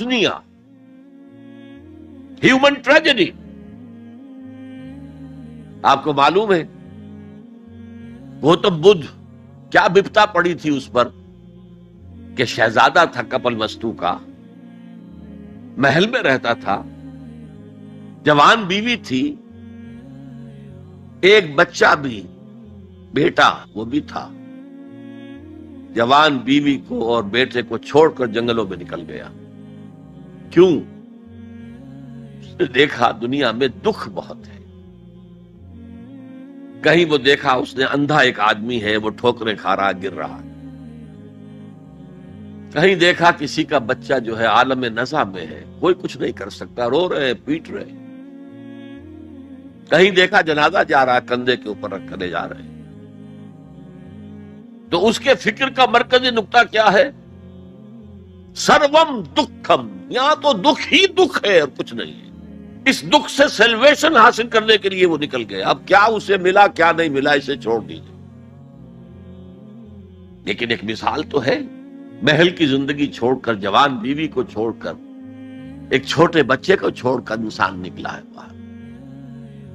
دنیا human tragedy. آپ کو معلوم ہے گوتم بدھ کیا بپتا پڑی تھی اس پر کہ شہزادہ تھا کپل وستو کا، محل میں رہتا تھا، جوان بیوی تھی، ایک بچہ بھی، بیٹا وہ بھی تھا. جوان بیوی کو اور بیٹے کو چھوڑ کر جنگلوں میں نکل گیا. کیوں؟ اس نے دیکھا دنیا میں دکھ بہت ہے. کہیں وہ دیکھا اس نے اندھا ایک آدمی ہے، وہ ٹھوکریں کھا رہا، گر رہا. کہیں دیکھا کسی کا بچہ جو ہے عالم نزع میں ہے، کوئی کچھ نہیں کر سکتا، رو رہے پیٹ رہے. کہیں دیکھا جنازہ جا رہا، کندھے کے اوپر رکھ کر لے جا رہے. تو اس کے فکر کا مرکزی نقطہ کیا ہے؟ سروم دکھم، یہاں تو دکھ ہی دکھ ہے اور کچھ نہیں ہے. اس دکھ سے سیلویشن حاصل کرنے کے لیے وہ نکل گئے. اب کیا اسے ملا کیا نہیں ملا اسے چھوڑ دیجیے، لیکن ایک مثال تو ہے. محل کی زندگی چھوڑ کر، جوان بیوی کو چھوڑ کر، ایک چھوٹے بچے کو چھوڑ کر انسان نکلا ہے باہر.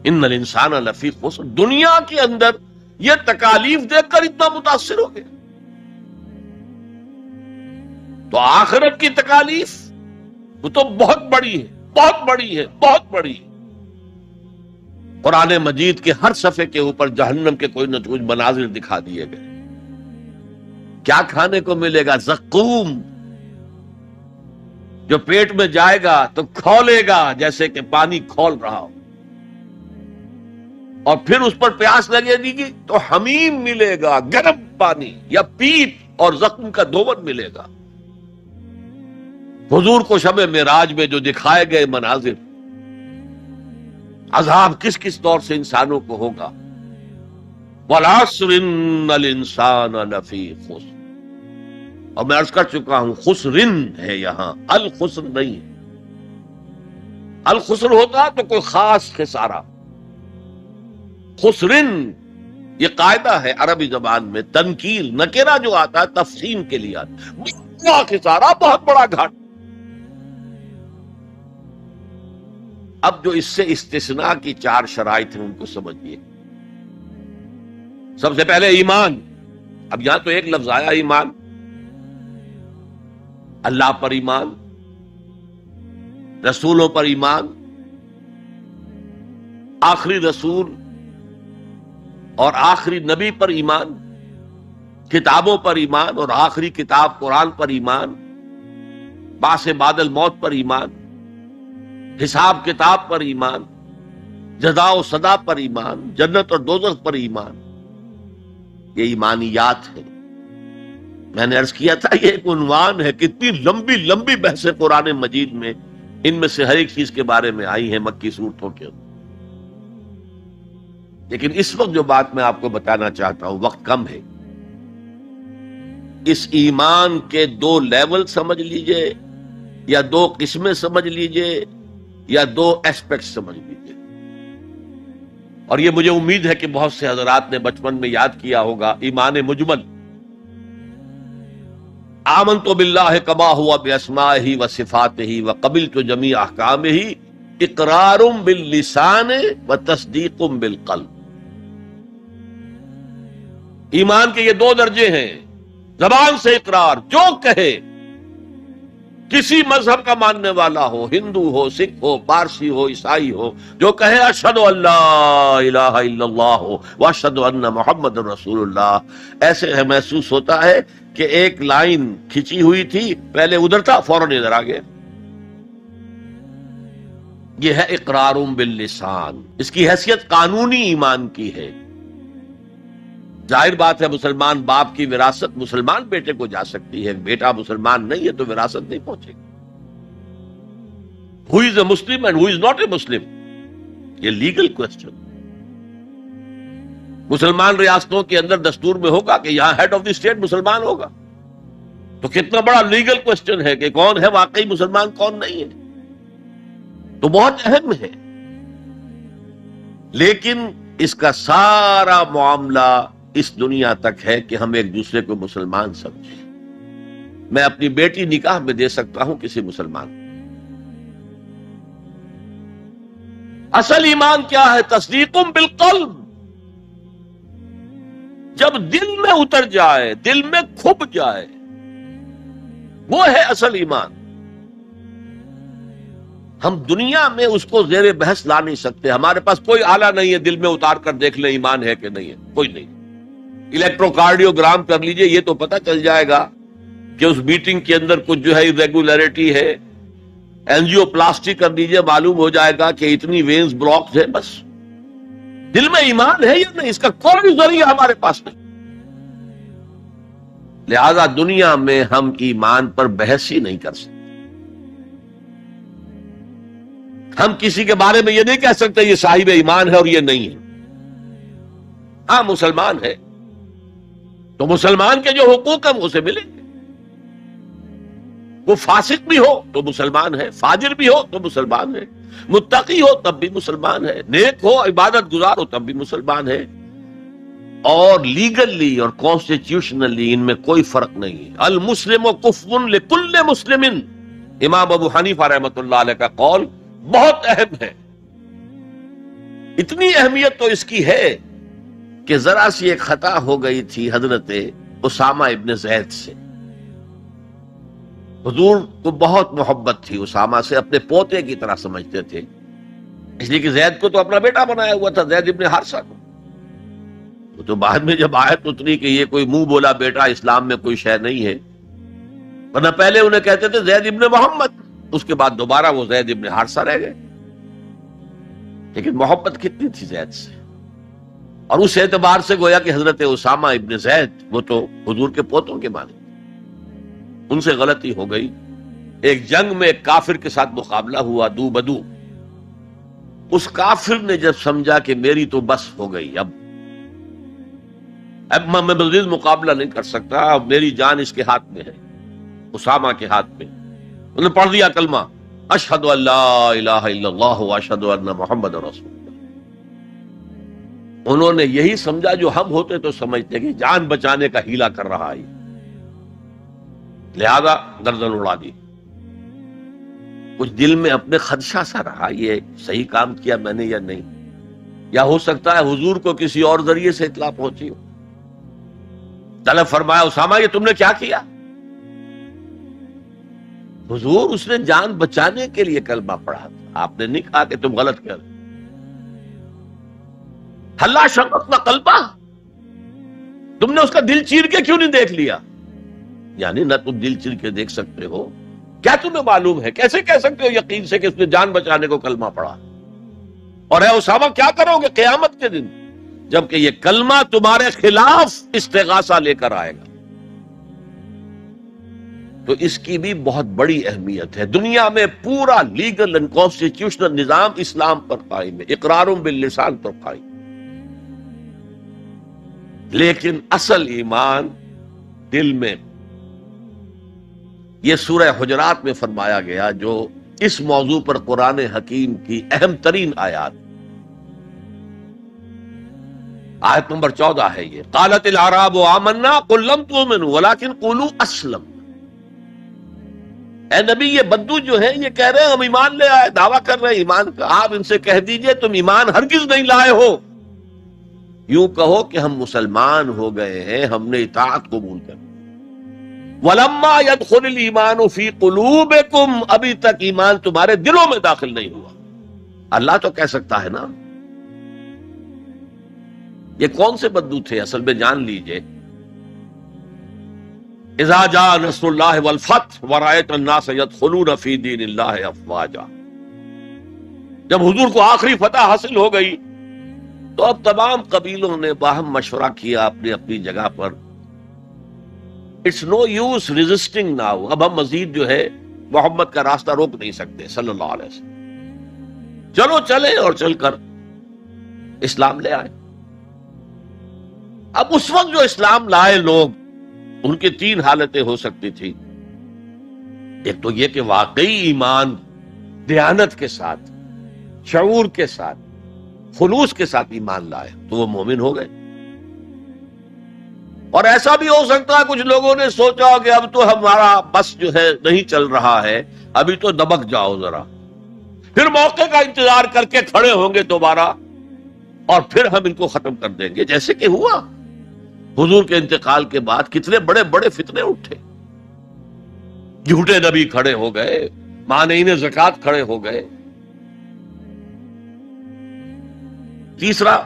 ان الانسان لفی خسر. دنیا کے اندر یہ تکالیف دیکھ کر اتنا متاثر ہو گیا، تو آخرت کی تکالیف وہ تو بہت بڑی ہے، بہت بڑی ہے، بہت بڑی ہے. قرآن مجید کے ہر صفحے کے اوپر جہنم کے کوئی نہ کوئی مناظر دکھا دیے گئے. کیا کھانے کو ملے گا؟ زقوم، جو پیٹ میں جائے گا تو کھولے گا جیسے کہ پانی کھول رہا ہو، اور پھر اس پر پیاس لگے گی تو حمیم ملے گا، گرم پانی یا پیپ، اور زخم کا دھون ملے گا. حضور کو شب معراج میں جو دکھائے گئے مناظر، عذاب کس کس طور سے انسانوں کو ہوگا. وَالْعَصْرِ إِنَّ الْإِنسَانَ لَفِي خُسْرٍ. اور میں عرض کر چکا ہوں خسرن ہے یہاں، الخسر نہیں ہے. الخسر ہوتا تو کوئی خاص خسارہ. خسرن یہ قاعدہ ہے عربی زبان میں، تنکیر نکرہ جو آتا ہے تفخیم کے لیے آتا ہے. بہت بڑا خسارہ، بہت بڑا گھاٹا. اب جو اس سے استثناء کی 4 شرائط ہیں ان کو سمجھیے. سب سے پہلے ایمان. اب یہاں تو ایک لفظ آیا ایمان. اللہ پر ایمان، رسولوں پر ایمان، آخری رسول اور آخری نبی پر ایمان، کتابوں پر ایمان اور آخری کتاب قرآن پر ایمان، بعث بعد الموت پر ایمان، حساب کتاب پر ایمان، جزا و سزا پر ایمان، جنت اور دوزخ پر ایمان. یہ ایمانیات ہے. میں نے عرض کیا تھا یہ ایک عنوان ہے. کتنی لمبی لمبی بحثیں قرآن مجید میں ان میں سے ہر ایک چیز کے بارے میں آئی ہیں مکی صورتوں کے. لیکن اس وقت جو بات میں آپ کو بتانا چاہتا ہوں، وقت کم ہے، اس ایمان کے 2 لیول سمجھ لیجئے، یا 2 قسمیں سمجھ لیجئے، یا 2 ایسپیکٹ سمجھ لیجئے. اور یہ مجھے امید ہے کہ بہت سے حضرات نے بچپن میں یاد کیا ہوگا ایمان مجمل. آمنت باللہ کما ہوا باسمائہ وصفاتہ وقبلت جمیع احکامہ اقرار باللسان وتصدیق بالقلب. ایمان کے یہ 2 درجے ہیں. زبان سے اقرار، جو کہے، کسی مذہب کا ماننے والا ہو، ہندو ہو، سکھ ہو، پارسی ہو، عیسائی ہو، جو کہے اشہد ان لا الہ الا اللہ واشہد ان محمد رسول اللہ، ایسے ہے محسوس ہوتا ہے کہ ایک لائن کھچی ہوئی تھی، پہلے ادھر تھا فوراً ادھر آ گیا. یہ ہے اقرار باللسان. اس کی حیثیت قانونی ایمان کی ہے. ظاہر بات ہے مسلمان باپ کی وراثت مسلمان بیٹے کو جا سکتی ہے، بیٹا مسلمان نہیں ہے تو وراثت نہیں پہنچے گی. Who is a Muslim and who is not a Muslim؟ یہ لیگل کوسچن. مسلمان ریاستوں کے اندر دستور میں ہوگا کہ یہاں ہیڈ آف دی اسٹیٹ مسلمان ہوگا، تو کتنا بڑا لیگل کوسچن ہے کہ کون ہے واقعی مسلمان کون نہیں ہے. تو بہت اہم ہے. لیکن اس کا سارا معاملہ اس دنیا تک ہے کہ ہم ایک دوسرے کو مسلمان سمجھیں. میں اپنی بیٹی نکاح میں دے سکتا ہوں کسی مسلمان کو۔ اصل ایمان کیا ہے؟ تصدیق بالقلب، جب دل میں اتر جائے، دل میں کھپ جائے، وہ ہے اصل ایمان۔ ہم دنیا میں اس کو زیر بحث لا نہیں سکتے، ہمارے پاس کوئی آلہ نہیں ہے دل میں اتار کر دیکھ لیں ایمان ہے کہ نہیں ہے، کوئی نہیں۔ الیکٹروکارڈیوگرام کر لیجئے، یہ تو پتہ چل جائے گا کہ اس میٹنگ کے اندر کچھ جو ہے irregularity ہے۔ اینجیو پلاسٹی کر دیجئے، معلوم ہو جائے گا کہ اتنی وینز بلاکڈ ہے۔ بس دل میں ایمان ہے یا نہیں، اس کا کوئی ذریعہ ہمارے پاس نہیں۔ لہذا دنیا میں ہم ایمان پر بحث ہی نہیں کر سکتے۔ ہم کسی کے بارے میں یہ نہیں کہہ سکتے یہ صاحب ایمان ہے اور یہ نہیں ہے۔ ہاں مسلمان ہے تو مسلمان کے جو حقوق ہیں اسے ملیں گے۔ وہ فاسق بھی ہو تو مسلمان ہے، فاجر بھی ہو تو مسلمان ہے، متقی ہو تب بھی مسلمان ہے، نیک ہو عبادت گزار ہو تب بھی مسلمان ہے۔ اور لیگلی اور کانسٹیٹیوشنلی ان میں کوئی فرق نہیں ہے۔ المسلم کفو لکل مسلم، امام ابو حنیفہ رحمۃ اللہ علیہ کا قول بہت اہم ہے۔ اتنی اہمیت تو اس کی ہے کہ ذرا سی ایک خطا ہو گئی تھی حضرت اسامہ ابن زید سے۔ حضور کو بہت محبت تھی اسامہ سے، اپنے پوتے کی طرح سمجھتے تھے، اس لیے کہ زید کو تو اپنا بیٹا بنایا ہوا تھا، زید ابن حارثہ کو۔ وہ تو بعد میں جب آیت اتری کہ یہ کوئی منہ بولا بیٹا اسلام میں کوئی شے نہیں ہے، ورنہ پہلے انہیں کہتے تھے زید ابن محمد، اس کے بعد دوبارہ وہ زید ابن حارثہ رہ گئے۔ لیکن محبت کتنی تھی زید سے، اور اس اعتبار سے گویا کہ حضرت اسامہ ابن زید وہ تو حضور کے پوتوں کے معنی۔ ان سے غلطی ہو گئی، ایک جنگ میں ایک کافر کے ساتھ مقابلہ ہوا دو بدو۔ اس کافر نے جب سمجھا کہ میری تو بس ہو گئی، اب میں مزید مقابلہ نہیں کر سکتا، اب میری جان اس کے ہاتھ میں ہے، اسامہ کے ہاتھ میں، انہوں نے پڑھ دیا کلمہ اشہد ان لا الہ الا اللہ واشہد ان محمد رسول اللہ۔ انہوں نے یہی سمجھا جو ہم ہوتے تو سمجھتے کہ جان بچانے کا ہیلا کر رہا ہے، لہذا گردن اڑا دی۔ کچھ دل میں اپنے خدشہ سا رہا، یہ صحیح کام کیا میں نے یا نہیں، یا ہو سکتا ہے حضور کو کسی اور ذریعے سے اطلاع پہنچی ہو۔ طلب فرمایا اسامہ یہ تم نے کیا کیا؟ حضور اس نے جان بچانے کے لیے کلمہ پڑھا تھا، آپ نے نہیں کہا کہ تم غلط کر۔ ہلا شققنا قلبہ، تم نے اس کا دل چیر کے کیوں نہیں دیکھ لیا؟ یعنی نہ تم دل چیر کے دیکھ سکتے ہو، کیا تمہیں معلوم ہے، کیسے کہہ سکتے ہو یقین سے کہ اس نے جان بچانے کو کلمہ پڑھا؟ اور اے اسامہ کیا کرو گے قیامت کے دن جبکہ یہ کلمہ تمہارے خلاف استغاثہ لے کر آئے گا؟ تو اس کی بھی بہت بڑی اہمیت ہے۔ دنیا میں پورا لیگل اینڈ کانسٹیٹیوشنل نظام اسلام پر قائم ہے، اقرار باللسان پر قائم، لیکن اصل ایمان دل میں۔ یہ سورہ حجرات میں فرمایا گیا جو اس موضوع پر قرآن حکیم کی اہم ترین آیات، آیت نمبر 14 ہے یہ، قالت الاعراب آمنا قل لم تؤمنوا ولکن قولوا اسلمنا۔ اے نبی یہ بدو جو ہے یہ کہہ رہے ہیں ہم ایمان لے آئے، دعویٰ کر رہے ہیں ایمان کا، آپ ان سے کہہ دیجئے تم ایمان ہرگز نہیں لائے ہو، یوں کہو کہ ہم مسلمان ہو گئے ہیں، ہم نے اطاعت قبول کر لی۔ وَلَمَّا يَدْخُلِ الْإِيمَانُ فِي قُلُوبِكُمْ، ابھی تک ایمان تمہارے دلوں میں داخل نہیں ہوا۔ اللہ تو کہہ سکتا ہے نا۔ یہ کون سے بدو تھے اصل میں جان لیجئے، اذا جاء نصر اللہ والفتح ورأیت الناس يدخلون فی دین اللہ افواجا، جب حضور کو آخری فتح حاصل ہو گئی تو اب تمام قبیلوں نے باہم مشورہ کیا اپنی اپنی جگہ پر، it's no use resisting now, اب ہم مزید جو ہے محمد کا راستہ روک نہیں سکتے صلی اللہ علیہ وسلم، چلو چلیں، اور چل کر اسلام لے آئے۔ اب اس وقت جو اسلام لائے لوگ، ان کی تین حالتیں ہو سکتی تھی، ایک تو یہ کہ واقعی ایمان دیانت کے ساتھ، شعور کے ساتھ، خلوص کے ساتھ ایمان لائے تو وہ مومن ہو گئے، اور ایسا بھی ہو سکتا ہے کچھ لوگوں نے سوچا کہ اب تو ہمارا بس جو ہے نہیں چل رہا ہے، ابھی تو دبک جاؤ ذرا، پھر موقع کا انتظار کر کے کھڑے ہوں گے دوبارہ اور پھر ہم ان کو ختم کر دیں گے، جیسے کہ ہوا حضور کے انتقال کے بعد کتنے بڑے بڑے فتنے اٹھے، جھوٹے نبی کھڑے ہو گئے، مانعین زکوٰۃ کھڑے ہو گئے۔ تیسرا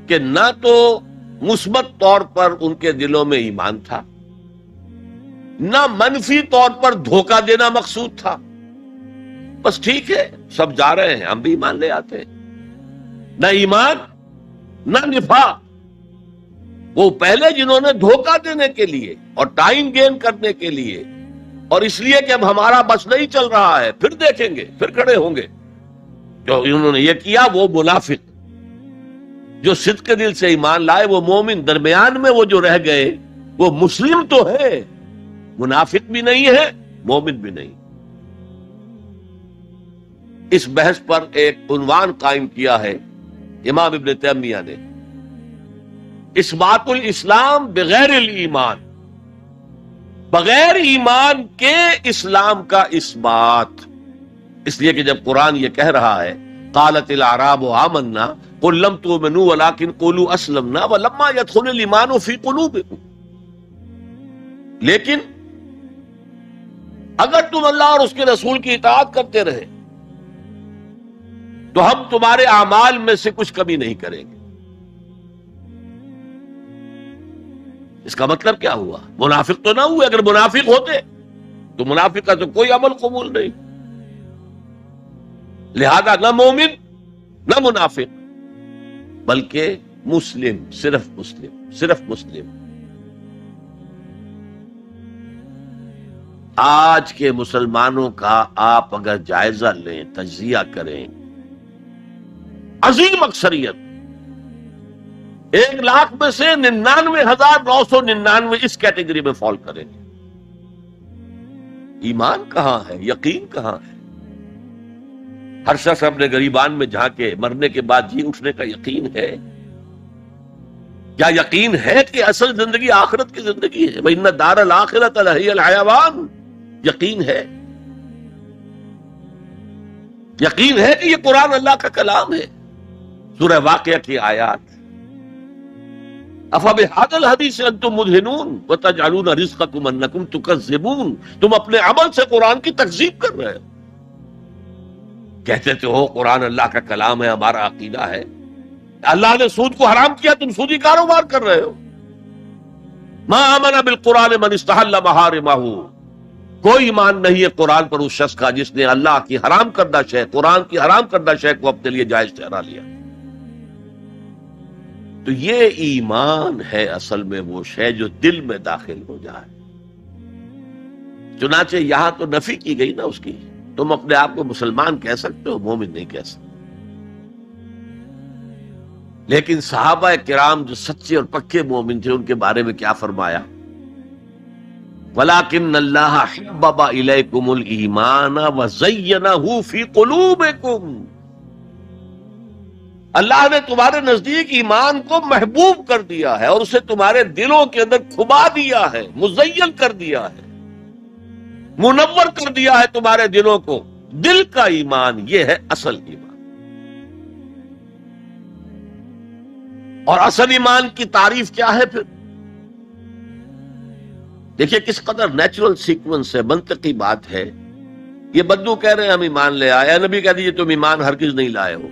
کہ نہ تو مثبت طور پر ان کے دلوں میں ایمان تھا، نہ منفی طور پر دھوکہ دینا مقصود تھا، بس ٹھیک ہے سب جا رہے ہیں ہم بھی ایمان لے آتے ہیں، نہ ایمان نہ نفاق۔ وہ پہلے جنہوں نے دھوکہ دینے کے لیے اور ٹائم گین کرنے کے لیے اور اس لیے کہ اب ہمارا بس نہیں چل رہا ہے، پھر دیکھیں گے، پھر کھڑے ہوں گے، جو انہوں نے یہ کیا وہ منافق۔ جو صدق کے دل سے ایمان لائے وہ مومن، درمیان میں وہ جو رہ گئے وہ مسلم تو ہے، منافق بھی نہیں ہے، مومن بھی نہیں۔ اس بحث پر ایک عنوان قائم کیا ہے امام ابن تیمیہ نے، اثبات الاسلام بغیر الایمان، بغیر ایمان کے اسلام کا اثبات۔ اس لیے کہ جب قرآن یہ کہہ رہا ہے قالت الاعراب آمنا قل لم تؤمنوا ولكن قولوا اسلمنا ولما يدخل الايمان في قلوبكم، لیکن اگر تم اللہ اور اس کے رسول کی اطاعت کرتے رہے تو ہم تمہارے اعمال میں سے کچھ کمی نہیں کریں گے۔ اس کا مطلب کیا ہوا؟ منافق تو نہ ہوئے، اگر منافق ہوتے تو منافق کا تو کوئی عمل قبول نہیں، لہذا نہ مومن نہ منافق بلکہ مسلم، صرف مسلم، صرف مسلم۔ آج کے مسلمانوں کا آپ اگر جائزہ لیں، تجزیہ کریں، عظیم اکثریت 1,00,000 میں سے 99,999 اس کیٹیگری میں فال کریں گے۔ ایمان کہاں ہے؟ یقین کہاں ہے؟ ہر شخص اپنے گریبان میں جھانکے مرنے کے بعد جی اٹھنے کا یقین ہے؟ کیا یقین ہے کہ اصل زندگی آخرت کی زندگی ہے؟ وَإِنَّ الدَّارَ الْآخِرَةَ لَهِيَ الْحَيَوَانُ۔ یقین ہے؟ یقین ہے کہ یہ قرآن اللہ کا کلام ہے؟ سورہ واقعہ کی آیات، أَفَبِهَذَا الْحَدِيثِ أَنْتُمْ مُدْهِنُونَ وَتَجْعَلُونَ رِزْقَكُمْ أَنَّكُمْ تُكَذِّبُونَ۔ تم اپنے عمل سے قرآن کی تکذیب کر رہے ہو، کہتے تو ہو قرآن اللہ کا کلام ہے، ہمارا عقیدہ ہے، اللہ نے سود کو حرام کیا، تم سودی کاروبار کر رہے ہو۔ ما آمن بالقرآن من استحل محارمہ، کوئی ایمان نہیں ہے قرآن پر اس شخص کا جس نے اللہ کی حرام کردہ شے، قرآن کی حرام کردہ شے کو اپنے لیے جائز ٹھہرا لیا۔ تو یہ ایمان ہے اصل میں وہ شے جو دل میں داخل ہو جائے۔ چنانچہ یہاں تو نفی کی گئی نا اس کی، تم اپنے آپ کو مسلمان کہہ سکتے ہو، مومن نہیں کہہ سکتے۔ لیکن صحابہ کرام جو سچے اور پکے مومن تھے ان کے بارے میں کیا فرمایا؟ وَلَكِنَّ اللَّهَ حَبَّبَ إِلَيْكُمُ الْإِيمَانَ وَزَيَّنَهُ فِي قُلُوبِكُمْ، اللہ نے تمہارے نزدیک ایمان کو محبوب کر دیا ہے اور اسے تمہارے دلوں کے اندر کھبا دیا ہے، مزین کر دیا ہے، منور کر دیا ہے تمہارے دلوں کو۔ دل کا ایمان یہ ہے اصل ایمان۔ اور اصل ایمان کی تعریف کیا ہے پھر؟ دیکھیے کس قدر نیچرل سیکوینس ہے، منطقی بات ہے۔ یہ بدو کہہ رہے ہیں ہم ایمان لے آئے، اے نبی کہہ دیجئے تم ایمان ہرگز نہیں لائے ہو۔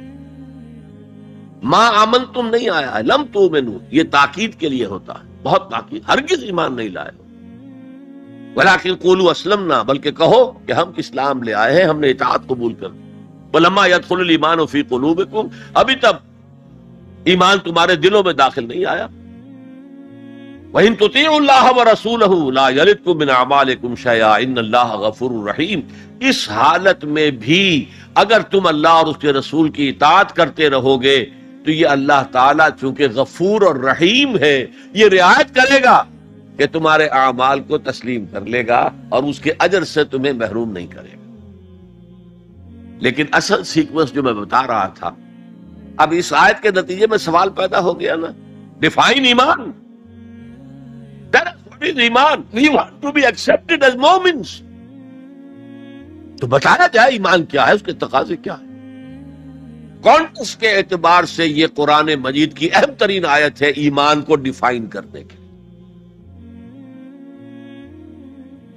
ما آمن تم نہیں آیا ہے، لم تؤمنوا یہ تاکید کے لیے ہوتا ہے، بہت تاکید، ہرگز ایمان نہیں لائے ہو۔ ولیکن قولوا اسلمنا، بلکہ کہو کہ ہم اسلام لے آئے ہیں، ہم نے اطاعت قبول کر دی۔ ولما يدخل الايمان في قلوبكم، ابھی تب ایمان تمہارے دلوں میں داخل نہیں آیا۔ وَإِن تُطِيعُوا اللَّهَ وَرَسُولَهُ لَا يَلِدْكُم مِّنْ أَعْمَالِكُمْ شَيْئًا إِنَّ اللَّهَ غَفُورٌ رَّحِيمٌ۔ اس حالت میں بھی اگر تم اللہ اور اس کے رسول کی اطاعت کرتے رہو گے تو یہ اللہ تعالیٰ چونکہ غفور اور رحیم ہے، یہ رعایت کرے گا کہ تمہارے اعمال کو تسلیم کر لے گا اور اس کے اجر سے تمہیں محروم نہیں کرے گا۔ لیکن اصل سیکوینس جو میں بتا رہا تھا، اب اس آیت کے نتیجے میں سوال پیدا ہو گیا نا، ڈیفائن ایمان، is iman. We want to be accepted as Mu'mins. تو بتایا جائے ایمان کیا ہے، اس کے تقاضے کیا ہے۔ کانٹیکسٹ کے اعتبار سے یہ قرآن مجید کی اہم ترین آیت ہے ایمان کو ڈیفائن کرنے کے۔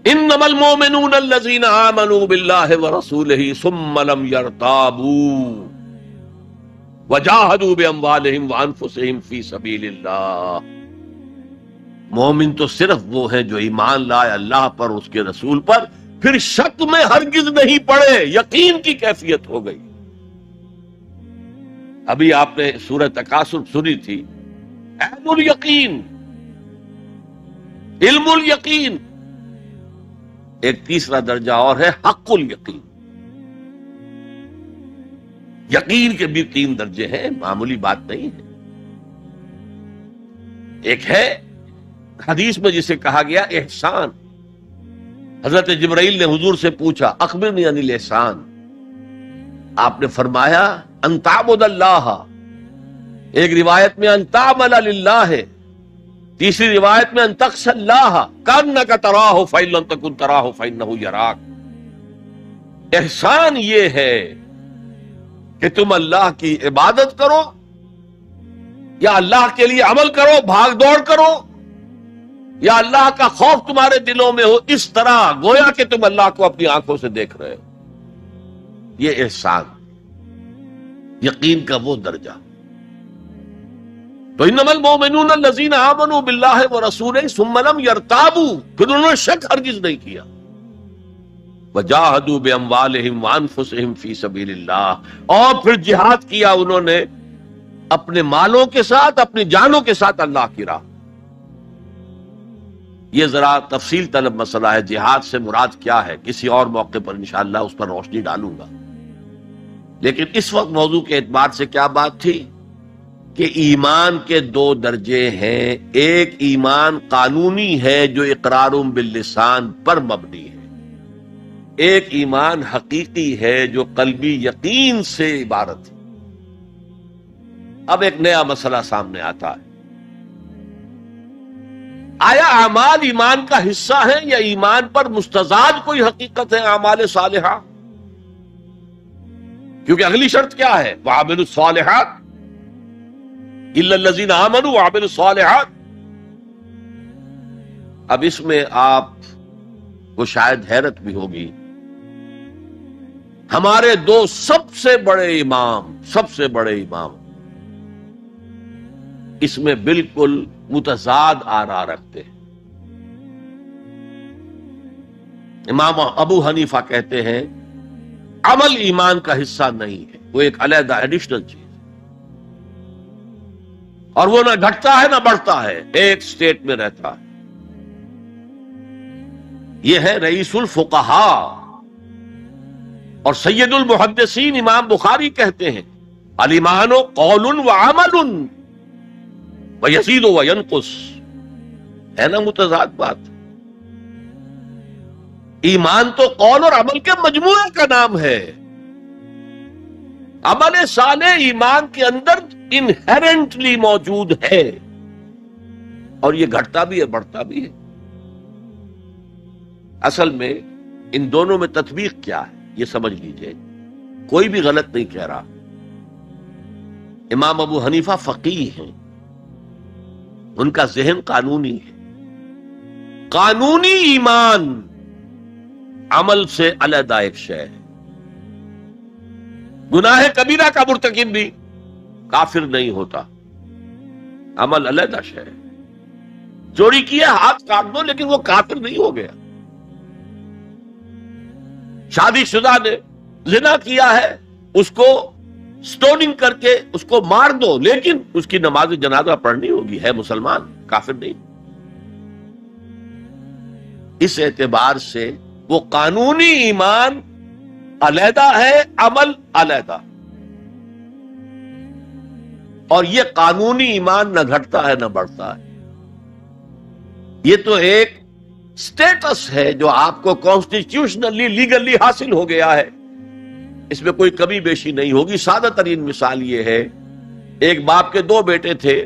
انما المؤمنون الذین آمنوا باللہ ورسولہ ثم لم یرتابوا وجاہدوا باموالہم وانفسہم فی سبیل اللہ۔ مومن تو صرف وہ ہے جو ایمان لائے اللہ پر، اس کے رسول پر، پھر شک میں ہرگز نہیں پڑے، یقین کی کیفیت ہو گئی۔ ابھی آپ نے سورہ تکاثر سنی تھی، عین الیقین، علم الیقین، ایک تیسرا درجہ اور ہے حق الیقین۔ یقین کے بھی 3 درجے ہیں، معمولی بات نہیں ہے۔ ایک ہے حدیث میں جسے کہا گیا احسان، حضرت جبرائیل نے حضور سے پوچھا اخبرنی عن الاحسان، آپ نے فرمایا ان تعبد اللہ، ایک روایت میں ان تعمل للہ ہے، تیسری روایت میں ان تخشى اللہ کأنک تراہ فإن لم تکن تراہ فإنہ یراک۔ احسان یہ ہے کہ تم اللہ کی عبادت کرو یا اللہ کے لیے عمل کرو، بھاگ دوڑ کرو، یا اللہ کا خوف تمہارے دلوں میں ہو، اس طرح گویا کہ تم اللہ کو اپنی آنکھوں سے دیکھ رہے ہو۔ یہ احسان، یقین کا وہ درجہ۔ تو انما المؤمنون الذین آمنوا باللہ ورسولہ ثم لم یرتابوا، پھر انہوں نے شک ہرگز نہیں کیا، وجاہدوا باموالہم وانفسہم فی سبیل اللہ، اور پھر جہاد کیا انہوں نے اپنے مالوں کے ساتھ، اپنی جانوں کے ساتھ اللہ کی راہ۔ یہ ذرا تفصیل طلب مسئلہ ہے، جہاد سے مراد کیا ہے، کسی اور موقع پر انشاءاللہ اس پر روشنی ڈالوں گا۔ لیکن اس وقت موضوع کے اعتبار سے کیا بات تھی کہ ایمان کے 2 درجے ہیں، ایک ایمان قانونی ہے جو اقرار باللسان پر مبنی ہے، ایک ایمان حقیقی ہے جو قلبی یقین سے عبارت ہے۔ اب ایک نیا مسئلہ سامنے آتا ہے، آیا اعمال ایمان کا حصہ ہیں یا ایمان پر مستضاد کوئی حقیقت ہے اعمال صالحہ؟ کیونکہ اگلی شرط کیا ہے، وَعَمِلُوا الصَّالِحَاتِ إِلَّا الَّذِينَ آمَنُوا وَعَمِلُوا الصَّالِحَاتِ۔ اب اس میں آپ کو شاید حیرت بھی ہوگی، ہمارے 2 سب سے بڑے امام اس میں بالکل متضاد آراء رکھتے ہیں۔ امام ابو حنیفہ کہتے ہیں عمل ایمان کا حصہ نہیں ہے، وہ ایک علیحدہ ایڈیشنل چیز، اور وہ نہ گھٹتا ہے نہ بڑھتا ہے، ایک سٹیٹ میں رہتا ہے۔ یہ ہے رئیس الفقہاء اور سید المحدثین امام بخاری کہتے ہیں الایمان قول وعمل وَيَزِيدُ وَيَنْقُصُ، ہے نا متضاد بات؟ ایمان تو قول اور عمل کے مجموعے کا نام ہے، عمل صالح ایمان کے اندر انہیرنٹلی موجود ہے، اور یہ گھٹتا بھی ہے بڑھتا بھی ہے۔ اصل میں ان دونوں میں تطبیق کیا ہے یہ سمجھ لیجئے، کوئی بھی غلط نہیں کہہ رہا۔ امام ابو حنیفہ فقیہ ہیں، ان کا ذہن قانونی ہے، قانونی ایمان عمل سے علیحدہ ایک شے ہے۔ گناہ کبیرہ کا مرتکب بھی کافر نہیں ہوتا، عمل علیحدہ شے ہے۔ چوری کیا ہاتھ کاٹ دو لیکن وہ کافر نہیں ہو گیا۔ شادی شدہ نے زنا کیا ہے، اس کو سٹوننگ کر کے اس کو مار دو لیکن اس کی نماز جنازہ پڑھنی ہوگی، ہے مسلمان، کافر نہیں۔ اس اعتبار سے وہ قانونی ایمان علیحدہ ہے، عمل علیحدہ، اور یہ قانونی ایمان نہ گھٹتا ہے نہ بڑھتا ہے۔ یہ تو ایک سٹیٹس ہے جو آپ کو کانسٹیٹیوشنلی لیگلی حاصل ہو گیا ہے، اس میں کوئی کمی بیشی نہیں ہوگی۔ سادہ ترین مثال یہ ہے، ایک باپ کے 2 بیٹے تھے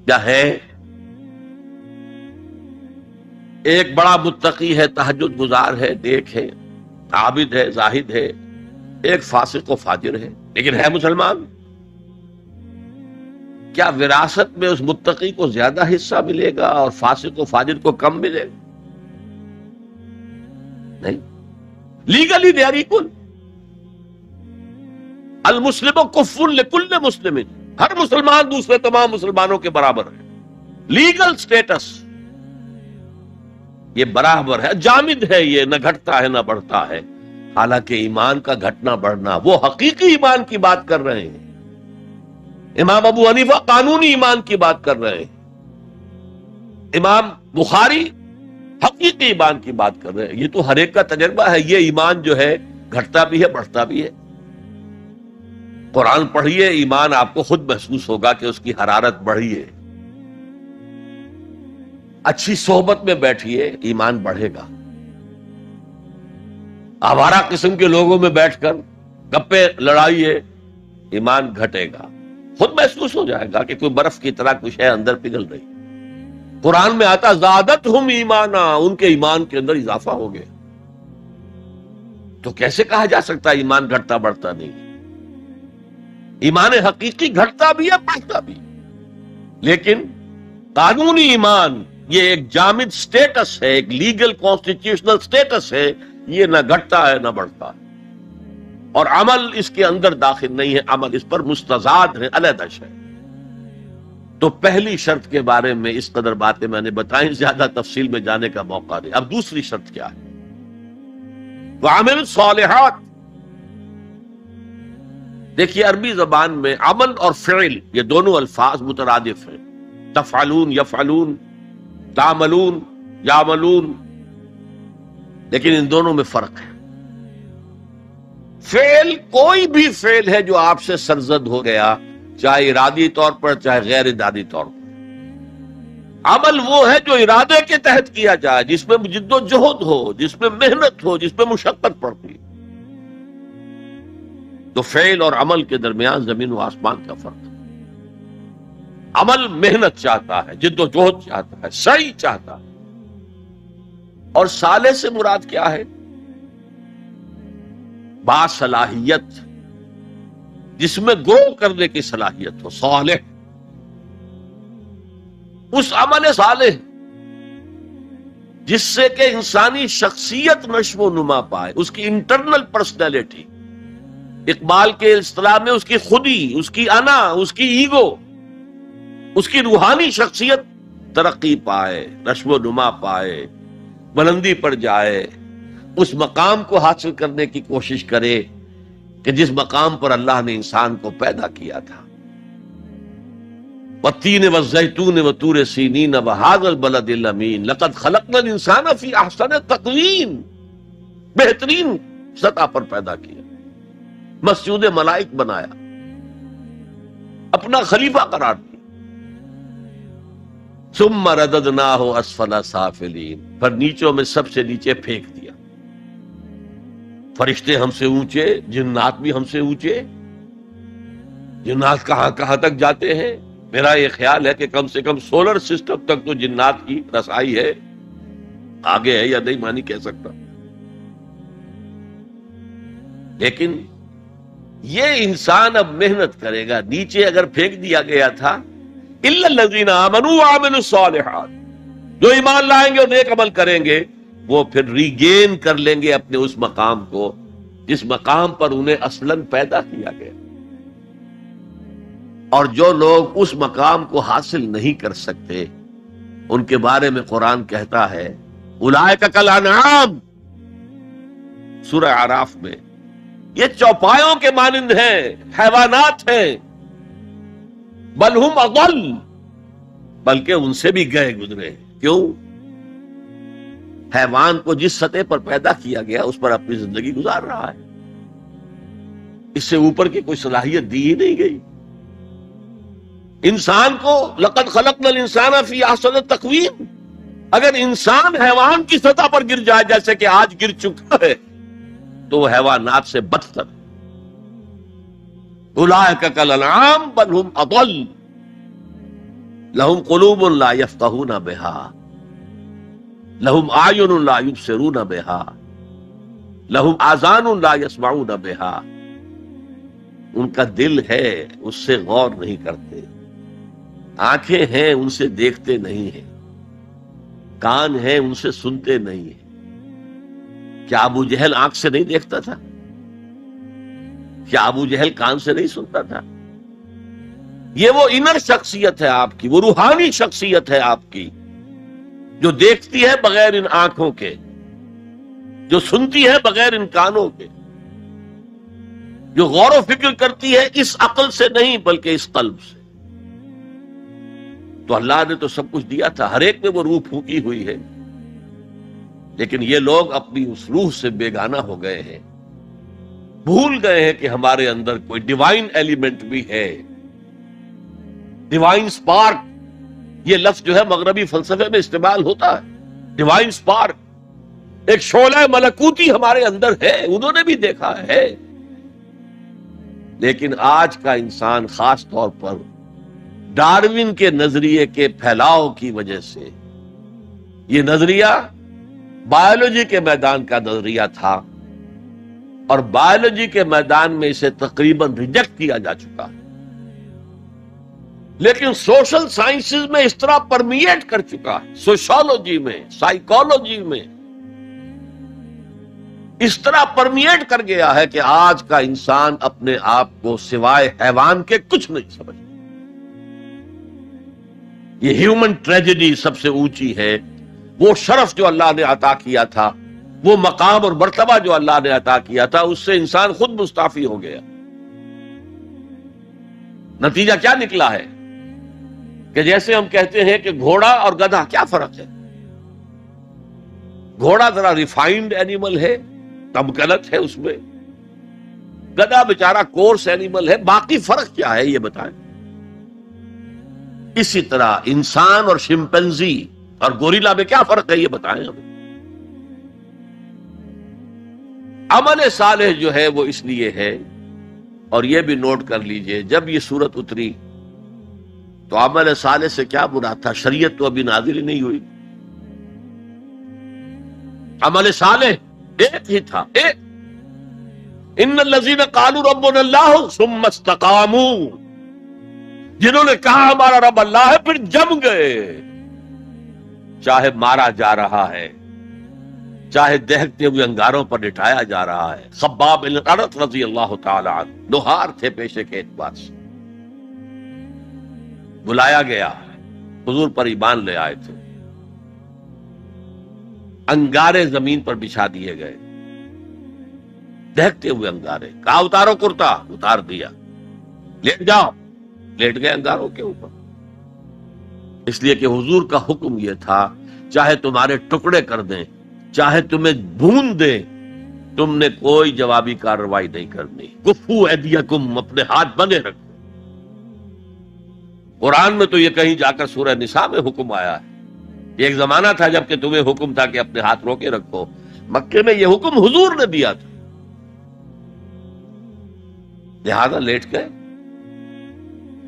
یا ہیں، ایک بڑا متقی ہے، تہجد گزار ہے، نیک ہے، عابد ہے، زاہد ہے، ایک فاسق و فاجر ہے لیکن ہے مسلمان. کیا وراثت میں اس متقی کو زیادہ حصہ ملے گا اور فاسق و فاجر کو کم ملے گا؟ نہیں. Legally they are equal. المسلم کف لکل مسلم، ہر مسلمان دوسرے تمام مسلمانوں کے برابر ہے. لیگل سٹیٹس یہ برابر ہے، جامد ہے، یہ نہ گھٹتا ہے نہ بڑھتا ہے. حالانکہ ایمان کا گھٹنا بڑھنا وہ حقیقی ایمان کی بات کر رہے ہیں. امام ابو حنیفہ قانونی ایمان کی بات کر رہے ہیں، امام بخاری حقیقی ایمان کی بات کر رہے ہیں. یہ تو ہر ایک کا تجربہ ہے. یہ ایمان جو ہے گھٹتا بھی ہے بڑھتا بھی ہے. قرآن پڑھیے، ایمان آپ کو خود محسوس ہوگا کہ اس کی حرارت بڑھی ہے. اچھی صحبت میں بیٹھیے، ایمان بڑھے گا. آوارہ قسم کے لوگوں میں بیٹھ کر گپے لڑائیے، ایمان گھٹے گا. خود محسوس ہو جائے گا کہ کوئی برف کی طرح کچھ ہے اندر پگھل رہی. قرآن میں آتا زادتہم ایمانا، ان کے ایمان کے اندر اضافہ ہو گیا. تو کیسے کہا جا سکتا ہے ایمان گھٹتا بڑھتا نہیں؟ ایمان حقیقی گھٹتا بھی ہے بڑھتا بھی، لیکن قانونی ایمان یہ ایک جامد سٹیٹس ہے، ایک لیگل کانسٹیٹیوشنل سٹیٹس ہے. یہ نہ گھٹتا ہے نہ بڑھتا ہے، اور عمل اس کے اندر داخل نہیں ہے. عمل اس پر مستضاد ہے، علیحدہ شے. تو پہلی شرط کے بارے میں اس قدر باتیں میں نے بتائیں، زیادہ تفصیل میں جانے کا موقع نہیں. اب دوسری شرط کیا ہے؟ وَعَمِلُ الصَّالِحَاتِ. دیکھیے عربی زبان میں عمل اور فعل یہ دونوں الفاظ مترادف ہیں. تفعلون، یفعلون، تعملون، یعملون، لیکن ان دونوں میں فرق ہے. فعل کوئی بھی فعل ہے جو آپ سے سرزد ہو گیا، چاہے ارادی طور پر چاہے غیر ارادی طور پر. عمل وہ ہے جو ارادے کے تحت کیا جائے، جس میں جد و جہد ہو، جس میں محنت ہو، جس میں مشقت پڑتی. تو فعل اور عمل کے درمیان زمین و آسمان کا فرق ہے. عمل محنت چاہتا ہے، جد و جہد چاہتا ہے، سعی چاہتا ہے. اور صالح سے مراد کیا ہے؟ باصلاحیت، جس میں گرو کرنے کی صلاحیت ہو. صالح اس عمل صالح جس سے کہ انسانی شخصیت نشو و نما پائے، اس کی انٹرنل پرسنالٹی، اقبال کے اصطلاح میں اس کی خودی، اس کی انا، اس کی ایگو، اس کی روحانی شخصیت ترقی پائے، نشو و نما پائے، بلندی پر جائے، اس مقام کو حاصل کرنے کی کوشش کرے کہ جس مقام پر اللہ نے انسان کو پیدا کیا تھا. والتین والزیتون وطور سینین وہذا البلد الامین لقد خلقنا الانسان فی احسن تقویم. بہترین سطح پر پیدا کیا، مسجود ملائک بنایا، اپنا خلیفہ قرار دیا. ثم رددناہ اسفل سافلین، پھر نیچوں میں سب سے نیچے پھینک دیا. فرشتے ہم سے اونچے، جنات بھی ہم سے اونچے. جنات کہاں کہاں تک جاتے ہیں؟ میرا یہ خیال ہے کہ کم سے کم سولر سسٹم تک تو جنات کی رسائی ہے. آگے ہے یا نہیں میں نہیں کہہ سکتا. لیکن یہ انسان اب محنت کرے گا. نیچے اگر پھینک دیا گیا تھا الا الذین آمنوا وعملوا الصالحات، جو ایمان لائیں گے اور نیک عمل کریں گے وہ پھر ریگین کر لیں گے اپنے اس مقام کو جس مقام پر انہیں اصلاً پیدا کیا گیا. اور جو لوگ اس مقام کو حاصل نہیں کر سکتے ان کے بارے میں قرآن کہتا ہے اولئک کالانعام، سورہ اعراف میں، یہ چوپایوں کے مانند ہیں، حیوانات ہیں. بل ہم اضل، بلکہ ان سے بھی گئے گزرے. کیوں؟ حیوان کو جس سطح پر پیدا کیا گیا اس پر اپنی زندگی گزار رہا ہے. اس سے اوپر کی کوئی صلاحیت دی ہی نہیں گئی. انسان کو لقد خلقنا الانسان فی احسن تقویم، اگر انسان حیوان کی سطح پر گر جائے جیسے کہ آج گر چکا ہے تو وہ حیوانات سے بدتر. اولئک کالانعام بل ہم اضل لہم قلوب لا یفقہون بہا لہم اعین لا یبصرون بہا لہم آذان لا یسمعون بہا، ان کا دل ہے اس سے غور نہیں کرتے، آنکھیں ہیں ان سے دیکھتے نہیں ہیں، کان ہیں ان سے سنتے نہیں ہیں۔ کیا ابو جہل آنکھ سے نہیں دیکھتا تھا؟ کیا ابو جہل کان سے نہیں سنتا تھا؟ یہ وہ انر شخصیت ہے آپ کی، وہ روحانی شخصیت ہے آپ کی، جو دیکھتی ہے بغیر ان آنکھوں کے، جو سنتی ہے بغیر ان کانوں کے، جو غور و فکر کرتی ہے اس عقل سے نہیں بلکہ اس قلب سے۔ تو اللہ نے تو سب کچھ دیا تھا، ہر ایک میں وہ روح پھونکی ہوئی ہے، لیکن یہ لوگ اپنی اس روح سے بیگانہ ہو گئے ہیں، بھول گئے ہیں کہ ہمارے اندر کوئی ڈیوائن ایلیمنٹ بھی ہے، ڈیوائن سپارک۔ یہ لفظ جو ہے مغربی فلسفے میں استعمال ہوتا ہے، ڈیوائن سپارک، ایک شعلہ ملکوتی ہمارے اندر ہے، انہوں نے بھی دیکھا ہے۔ لیکن آج کا انسان خاص طور پر ڈارون کے نظریے کے پھیلاؤ کی وجہ سے، یہ نظریہ بایولوجی کے میدان کا نظریہ تھا اور بایولوجی کے میدان میں اسے تقریباً ریجیکٹ کیا جا چکا ہے، لیکن سوشل سائنسز میں اس طرح پرمیٹ کر چکا ہے، سوشالوجی میں، سائیکالوجی میں اس طرح پرمیٹ کر گیا ہے کہ آج کا انسان اپنے آپ کو سوائے حیوان کے کچھ نہیں سمجھتا۔ یہ ہیومن ٹریجڈی سب سے اونچی ہے، وہ شرف جو اللہ نے عطا کیا تھا، وہ مقام اور مرتبہ جو اللہ نے عطا کیا تھا، اس سے انسان خود مستعفی ہو گیا۔ نتیجہ کیا نکلا ہے کہ جیسے ہم کہتے ہیں کہ گھوڑا اور گدھا، کیا فرق ہے؟ گھوڑا ذرا ریفائنڈ اینیمل ہے، تمکنت ہے اس میں، گدھا بیچارہ کورس اینیمل ہے، باقی فرق کیا ہے یہ بتائیں؟ اسی طرح انسان اور شمپینزی اور گوریلا میں کیا فرق ہے یہ بتائیں ہمیں؟ عمل صالح جو ہے وہ اس لیے ہے، اور یہ بھی نوٹ کر لیجئے، جب یہ سورت اتری تو عمل صالح سے کیا مراد تھا؟ شریعت تو ابھی نازل ہی نہیں ہوئی، عمل صالح ایک ہی تھا، ایک ان الذین قالوا ربنا اللہ ثم استقاموا، جنہوں نے کہا ہمارا رب اللہ ہے پھر جم گئے، چاہے مارا جا رہا ہے، چاہے دہکتے ہوئے انگاروں پر لٹایا جا رہا ہے۔ خباب بن الارت رضی اللہ تعالی عنہ لوہار تھے پیشے کے اعتبار سے، بلایا گیا، حضور پر ایمان لے آئے تھے، انگارے زمین پر بچھا دیے گئے، دہکتے ہوئے انگارے، کہا اتارو کرتا، اتار دیا، لیٹ جاؤ، لیٹ گئے انگاروں کے اوپر، اس لیے کہ حضور کا حکم یہ تھا چاہے تمہارے ٹکڑے کر دیں، چاہے تمہیں بھون دیں، تم نے کوئی جوابی کارروائی نہیں کرنی، کفو ایدیکم، اپنے ہاتھ بندے رکھو۔ قرآن میں تو یہ کہیں جا کر سورہ نساء میں حکم آیا ہے، ایک زمانہ تھا جب کہ تمہیں حکم تھا کہ اپنے ہاتھ روکے رکھو، مکے میں یہ حکم حضور نے دیا تھا، لہذا لیٹ گئے،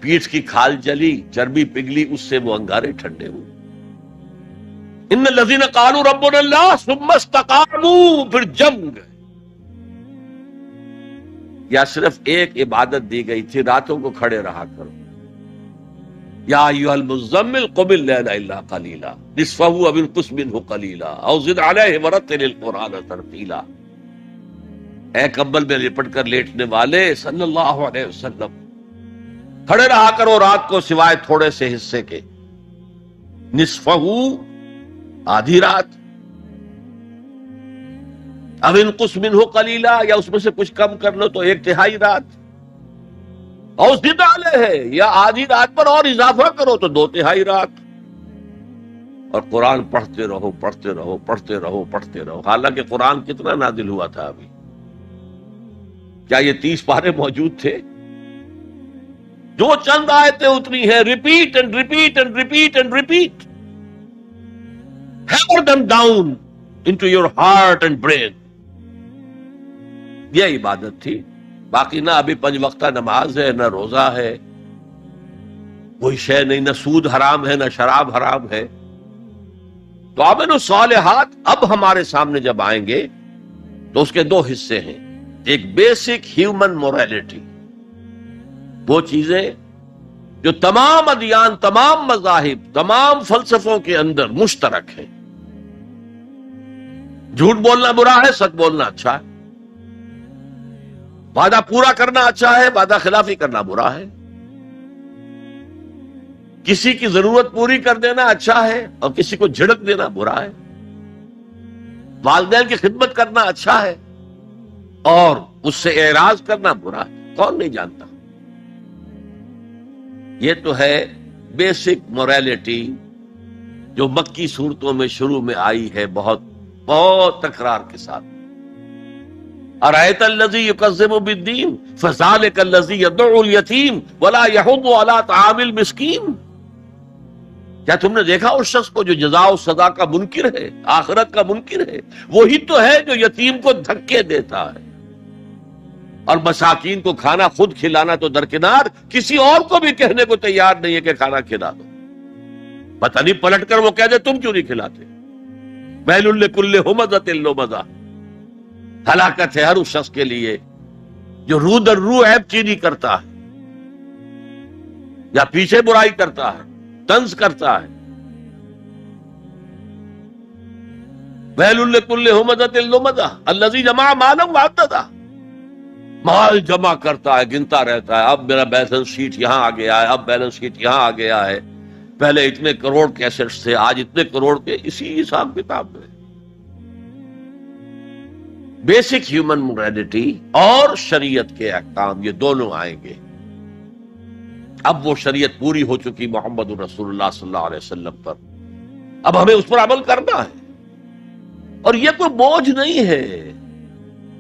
پیٹھ کی کھال جلی، چربی پگھلی، اس سے وہ انگارے ٹھنڈے ہوئے۔ ان الذین قالوا ربنا اللہ ثم استقاموا، پھر جم گئے۔ یا صرف ایک عبادت دی گئی تھی، راتوں کو کھڑے رہا کرو، یا ایھا المزمل قم اللیل الا قلیلا نصفہ او انقص منہ قلیلا او زد علیہ ورتل القرآن ترتیلا۔ اے کمبل میں لپٹ کر لیٹنے والے صلی اللہ علیہ وسلم، کھڑے رہا کرو رات کو سوائے تھوڑے سے حصے کے، نصفہ، آدھی رات، اب انقص منہ قلیلا، یا اس میں سے کچھ کم کر لو تو ایک تہائی رات، اور زد علیہ، یا آدھی رات پر اور اضافہ کرو تو دو تہائی رات، اور قرآن پڑھتے رہو پڑھتے رہو پڑھتے رہو پڑھتے رہو۔ حالانکہ قرآن کتنا نازل ہوا تھا ابھی؟ کیا یہ 30 پارے موجود تھے؟ جو چند آیتیں اتری ہیں، repeat and repeat and repeat and repeat, hammer them down into your heart and brain۔ یہ عبادت تھی، باقی نہ ابھی 5 وقتہ نماز ہے، نہ روزہ ہے، کوئی شے نہیں، نہ سود حرام ہے، نہ شراب حرام ہے، تو عامل الصالحات اب ہمارے سامنے جب آئیں گے تو اس کے دو حصے ہیں. ایک بیسک ہیومن موریلٹی، وہ چیزیں جو تمام ادیان، تمام مذاہب، تمام فلسفوں کے اندر مشترک ہیں. جھوٹ بولنا برا ہے، سچ بولنا اچھا ہے. وعدہ پورا کرنا اچھا ہے، وعدہ خلافی کرنا برا ہے. کسی کی ضرورت پوری کر دینا اچھا ہے اور کسی کو جھڑک دینا برا ہے. والدین کی خدمت کرنا اچھا ہے اور اس سے اعراض کرنا برا ہے. کون نہیں جانتا؟ یہ تو ہے بیسک موریلٹی جو مکی صورتوں میں شروع میں آئی ہے، بہت بہت تکرار کے ساتھ. ارأیت الذی یکذب بالدین فذلک الذی یدعو الیتیم ولا یحض علی طعام المسکین. کیا تم نے دیکھا اس شخص کو جو جزا و سزا کا منکر ہے، آخرت کا منکر ہے؟ وہی تو ہے جو یتیم کو دھکے دیتا ہے اور مساکین کو کھانا خود کھلانا تو درکنار، کسی اور کو بھی کہنے کو تیار نہیں ہے کہ کھانا کھلا دو. پتہ نہیں پلٹ کر وہ کہہ دے تم کیوں نہیں کھلاتے. ویل لکل ہمزۃ لمزہ، ہلاکت ہے ہر اس شخص کے لیے جو رو در رو عیب چینی کرتا ہے یا پیچھے برائی کرتا ہے، طنز کرتا ہے. ویل لکل ہمزۃ لمزہ الذی جمع مالا وعددہ، مال جمع کرتا ہے، گنتا رہتا ہے. اب میرا بیلنس شیٹ یہاں آ گیا ہے، اب بیلنس شیٹ یہاں آ گیا ہے، پہلے اتنے کروڑ کے ایسٹس تھے، آج اتنے کروڑ کے. اسی حساب کتاب میں بیسک ہیومن موریلٹی اور شریعت کے احکام، یہ دونوں آئیں گے. اب وہ شریعت پوری ہو چکی محمد رسول اللہ صلی اللہ علیہ وسلم پر، اب ہمیں اس پر عمل کرنا ہے. اور یہ کوئی بوجھ نہیں ہے،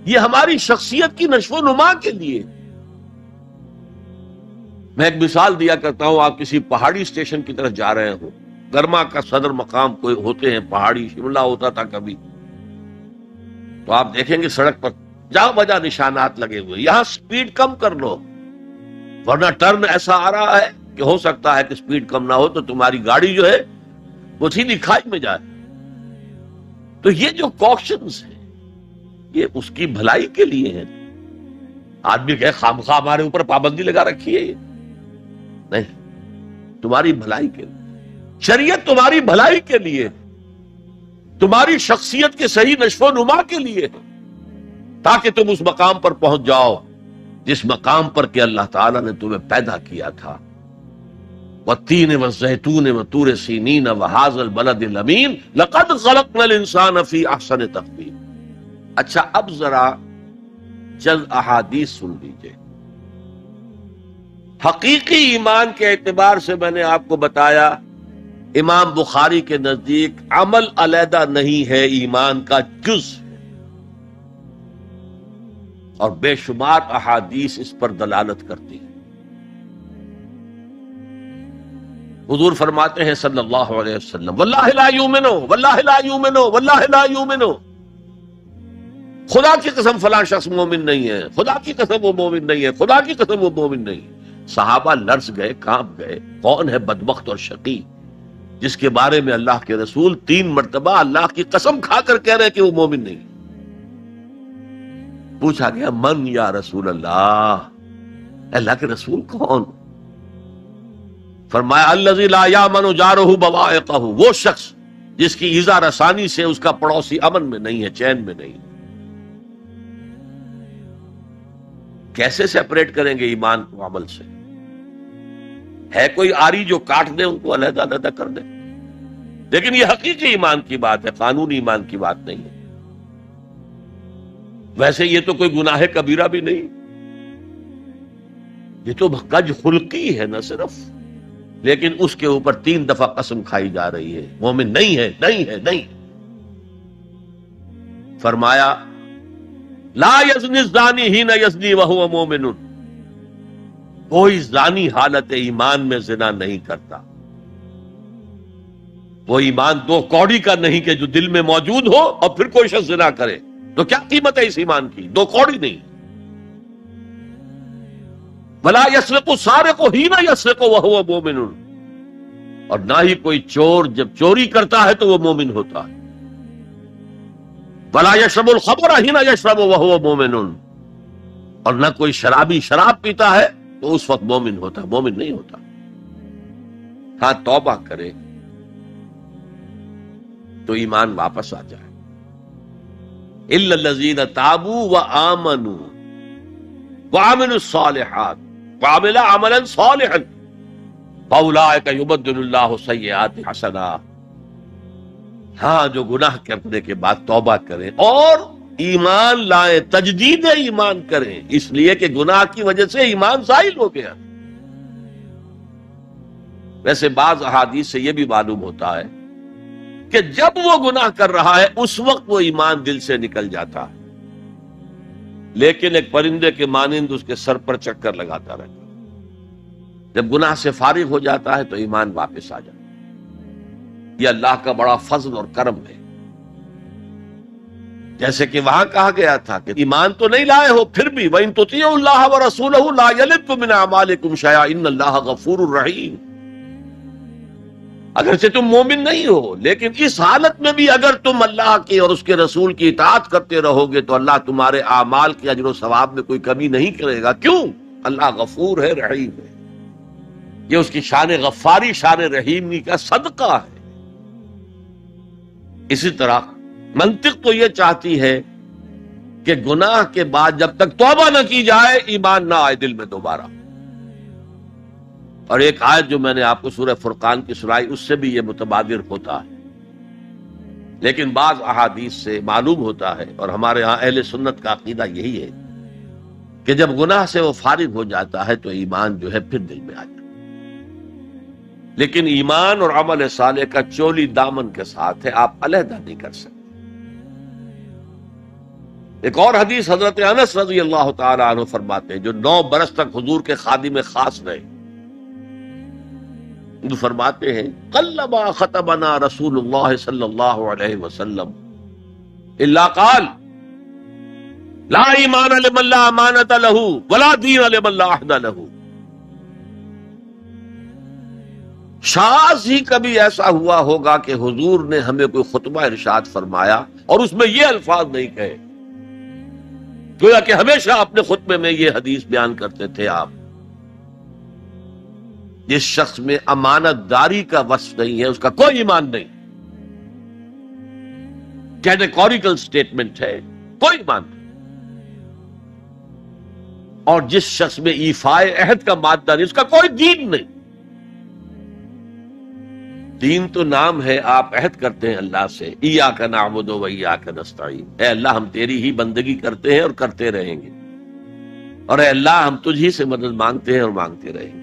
یہ ہماری شخصیت کی نشو و نما کے لیے. میں ایک مثال دیا کرتا ہوں. آپ کسی پہاڑی اسٹیشن کی طرف جا رہے ہوں، گرما کا صدر مقام کوئی ہوتے ہیں پہاڑی، شملہ ہوتا تھا کبھی، تو آپ دیکھیں گے سڑک پر جا بجا نشانات لگے ہوئے، یہاں سپیڈ کم کر لو ورنہ ٹرن ایسا آ رہا ہے کہ ہو سکتا ہے کہ سپیڈ کم نہ ہو تو تمہاری گاڑی جو ہے وہ سیدھی کھائی میں جائے. تو یہ جو کوشنز ہیں یہ اس کی بھلائی کے لیے ہے. آدمی کہ خامخواہ ہمارے اوپر پابندی لگا رکھی ہے، یہ نہیں، تمہاری بھلائی کے لیے. شریعت تمہاری بھلائی کے لیے، تمہاری شخصیت کے صحیح نشو و نما کے لیے، تاکہ تم اس مقام پر پہنچ جاؤ جس مقام پر کہ اللہ تعالیٰ نے تمہیں پیدا کیا تھا. والتین والزیتون وطور سینین وہذا البلد الامین لقد خلقنا الانسان فی احسن تقویم. اچھا اب ذرا چند احادیث سن لیجئے. حقیقی ایمان کے اعتبار سے میں نے آپ کو بتایا امام بخاری کے نزدیک عمل علیحدہ نہیں ہے، ایمان کا جز ہے، اور بے شمار احادیث اس پر دلالت کرتی ہیں. حضور فرماتے ہیں صلی اللہ علیہ وسلم واللہ لا یؤمنو واللہ لا یؤمنو واللہ لا یؤمنو، خدا کی قسم فلاں شخص مومن نہیں ہے، خدا کی قسم وہ مومن نہیں ہے، خدا کی قسم وہ مومن نہیں. صحابہ لرز گئے، کانپ گئے. کون ہے بدبخت اور شقی جس کے بارے میں اللہ کے رسول 3 مرتبہ اللہ کی قسم کھا کر کہہ رہے کہ وہ مومن نہیں؟ پوچھا گیا من یا رسول اللہ، اللہ کے رسول کون؟ فرمایا الذی لا یامن جارہ بوائقہ، وہ شخص جس کی ایذا رسانی سے اس کا پڑوسی امن میں نہیں ہے، چین میں نہیں. کیسے سیپریٹ کریں گے ایمان کو عمل سے؟ ہے کوئی آری جو کاٹ دے ان کو علیحدہ علیحدہ کر دے؟ لیکن یہ حقیقی ایمان کی بات ہے، قانونی ایمان کی بات نہیں ہے. ویسے یہ تو کوئی گناہ کبیرہ بھی نہیں، یہ تو کج خلقی ہے نہ صرف، لیکن اس کے اوپر 3 دفعہ قسم کھائی جا رہی ہے مومن نہیں ہے، نہیں ہے، نہیں. فرمایا لا یزنی الزانی حین یزنی وہو مومن، کوئی زانی حالت ایمان میں زنا نہیں کرتا. وہ ایمان 2 کوڑی کا نہیں کہ جو دل میں موجود ہو اور پھر کوئی شخص زنا کرے، تو کیا قیمت ہے اس ایمان کی؟ 2 کوڑی نہیں. ولا یسرق السارق حین یسرق وہو مومن، اور نہ ہی کوئی چور جب چوری کرتا ہے تو وہ مومن ہوتا ہے. وَلَا يَشْرَبُ الْخَمْرَ حِينَ يَشْرَبُ وَهُوَ مُؤْمِنٌ، اور نہ کوئی شرابی شراب پیتا ہے تو اس وقت مومن ہوتا ہے، مومن نہیں ہوتا. ہاں توبہ کرے تو ایمان واپس آ جائے. إِلَّا الَّذِينَ تَابُوا وَآمَنُوا وَعَمِلُوا الصَّالِحَاتِ وَعَمِلَ عَمَلًا صَالِحًا فَأُولَٰئِكَ يُبَدِّلُ اللَّهُ سَيِّئَاتِهِمْ حَسَنَاتٍ. ہاں جو گناہ کرنے کے بعد توبہ کریں اور ایمان لائیں، تجدید ایمان کریں، اس لیے کہ گناہ کی وجہ سے ایمان زائل ہو گیا. ویسے بعض احادیث سے یہ بھی معلوم ہوتا ہے کہ جب وہ گناہ کر رہا ہے اس وقت وہ ایمان دل سے نکل جاتا ہے، لیکن ایک پرندے کے مانند اس کے سر پر چکر لگاتا رہتا ہے. جب گناہ سے فارغ ہو جاتا ہے تو ایمان واپس آ جاتا ہے. یہ اللہ کا بڑا فضل اور کرم ہے. جیسے کہ وہاں کہا گیا تھا کہ ایمان تو نہیں لائے ہو پھر بھی وَإِن تُطِيعُوا اللَّهَ وَرَسُولَهُ لَا يَلِدْكُم مِّنْ أَعْمَالِكُمْ شَيْئًا إِنَّ اللَّهَ غَفُورٌ رَحِيمٌ. اگرچہ تم مومن نہیں ہو لیکن اس حالت میں بھی اگر تم اللہ کی اور اس کے رسول کی اطاعت کرتے رہو گے تو اللہ تمہارے اعمال کے اجر و ثواب میں کوئی کمی نہیں کرے گا. کیوں؟ اللہ غفور ہے، رحیم ہے. یہ اس کی شان غفاری، شان رحیمی کا صدقہ ہے. اسی طرح منطق تو یہ چاہتی ہے کہ گناہ کے بعد جب تک توبہ نہ کی جائے ایمان نہ آئے دل میں دوبارہ. اور ایک آیت جو میں نے آپ کو سورہ فرقان کی سنائی اس سے بھی یہ متبادر ہوتا ہے. لیکن بعض احادیث سے معلوم ہوتا ہے اور ہمارے ہاں اہل سنت کا عقیدہ یہی ہے کہ جب گناہ سے وہ فارغ ہو جاتا ہے تو ایمان جو ہے پھر دل میں آ جاتا ہے. لیکن ایمان اور عمل صالح کا چولی دامن کے ساتھ ہے، آپ علیحدہ نہیں کر سکتے. ایک اور حدیث حضرت انس رضی اللہ تعالی عنہ فرماتے ہیں، جو 9 برس تک حضور کے خادم خاص رہے، جو فرماتے ہیں قلما خطبنا رسول اللہ صلی اللہ علیہ وسلم الا قال لا ایمان لمن لا امانۃ له ولا دین لمن لا عہد له. شاذ ہی کبھی ایسا ہوا ہوگا کہ حضور نے ہمیں کوئی خطبہ ارشاد فرمایا اور اس میں یہ الفاظ نہیں کہے، گویا کہ ہمیشہ اپنے خطبے میں یہ حدیث بیان کرتے تھے آپ. جس شخص میں امانت داری کا وصف نہیں ہے اس کا کوئی ایمان نہیں. کیٹیگوریکل سٹیٹمنٹ ہے، کوئی ایمان نہیں. اور جس شخص میں ایفائے عہد کا مادہ نہیں اس کا کوئی دین نہیں. دین تو نام ہے، آپ عہد کرتے ہیں اللہ سے ایاک نعبد و ایاک نستعین، اے اللہ ہم تیری ہی بندگی کرتے ہیں اور کرتے رہیں گے، اور اے اللہ ہم تجھ ہی سے مدد مانگتے ہیں اور مانگتے رہیں گے.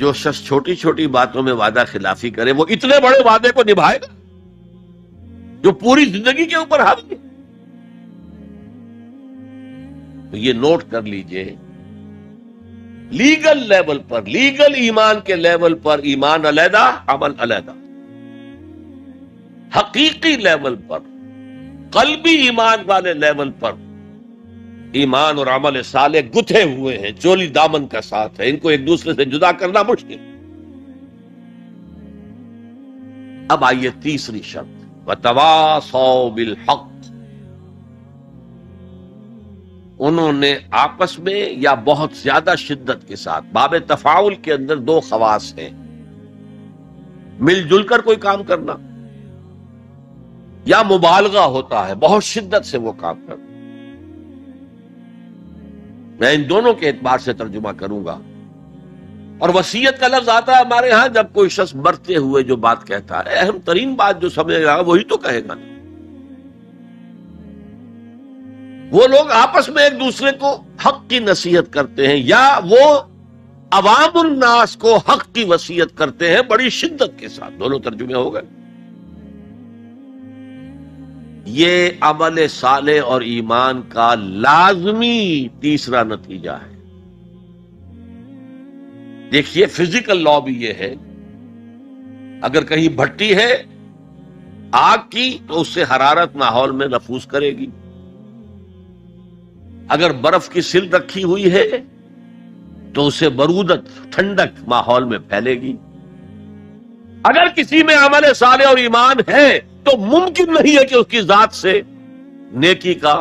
جو شخص چھوٹی چھوٹی باتوں میں وعدہ خلافی کرے وہ اتنے بڑے وعدے کو نبھائے گا جو پوری زندگی کے اوپر حاوی ہے. تو یہ نوٹ کر لیجئے، لیگل لیول پر، لیگل ایمان کے لیول پر ایمان علیحدہ، عمل علیحدہ. حقیقی لیول پر، قلبی ایمان والے لیول پر ایمان اور عمل صالح گتھے ہوئے ہیں، چولی دامن کا ساتھ ہے، ان کو ایک دوسرے سے جدا کرنا مشکل. اب آئیے تیسری شرط، وَتَوَاصَوْا بِالْحَقِّ. انہوں نے آپس میں یا بہت زیادہ شدت کے ساتھ، باب تفاعل کے اندر 2 خواص ہیں، مل جل کر کوئی کام کرنا یا مبالغہ ہوتا ہے، بہت شدت سے وہ کام کرنا. میں ان دونوں کے اعتبار سے ترجمہ کروں گا. اور وصیت کا لفظ آتا ہے ہمارے ہاں جب کوئی شخص مرتے ہوئے جو بات کہتا ہے، اہم ترین بات جو سمجھے گا وہی تو کہے گا. وہ لوگ آپس میں ایک دوسرے کو حق کی نصیحت کرتے ہیں یا وہ عوام الناس کو حق کی وصیت کرتے ہیں بڑی شدت کے ساتھ. دونوں ترجمے ہو گئے. یہ عمل صالح اور ایمان کا لازمی تیسرا نتیجہ ہے. دیکھیے فزیکل لا بھی یہ ہے، اگر کہیں بھٹی ہے آگ کی تو اس سے حرارت ماحول میں نفوذ کرے گی. اگر برف کی سل رکھی ہوئی ہے تو اسے برودت، ٹھنڈک ماحول میں پھیلے گی۔ اگر کسی میں عمل صالح اور ایمان ہے تو ممکن نہیں ہے کہ اس کی ذات سے نیکی کا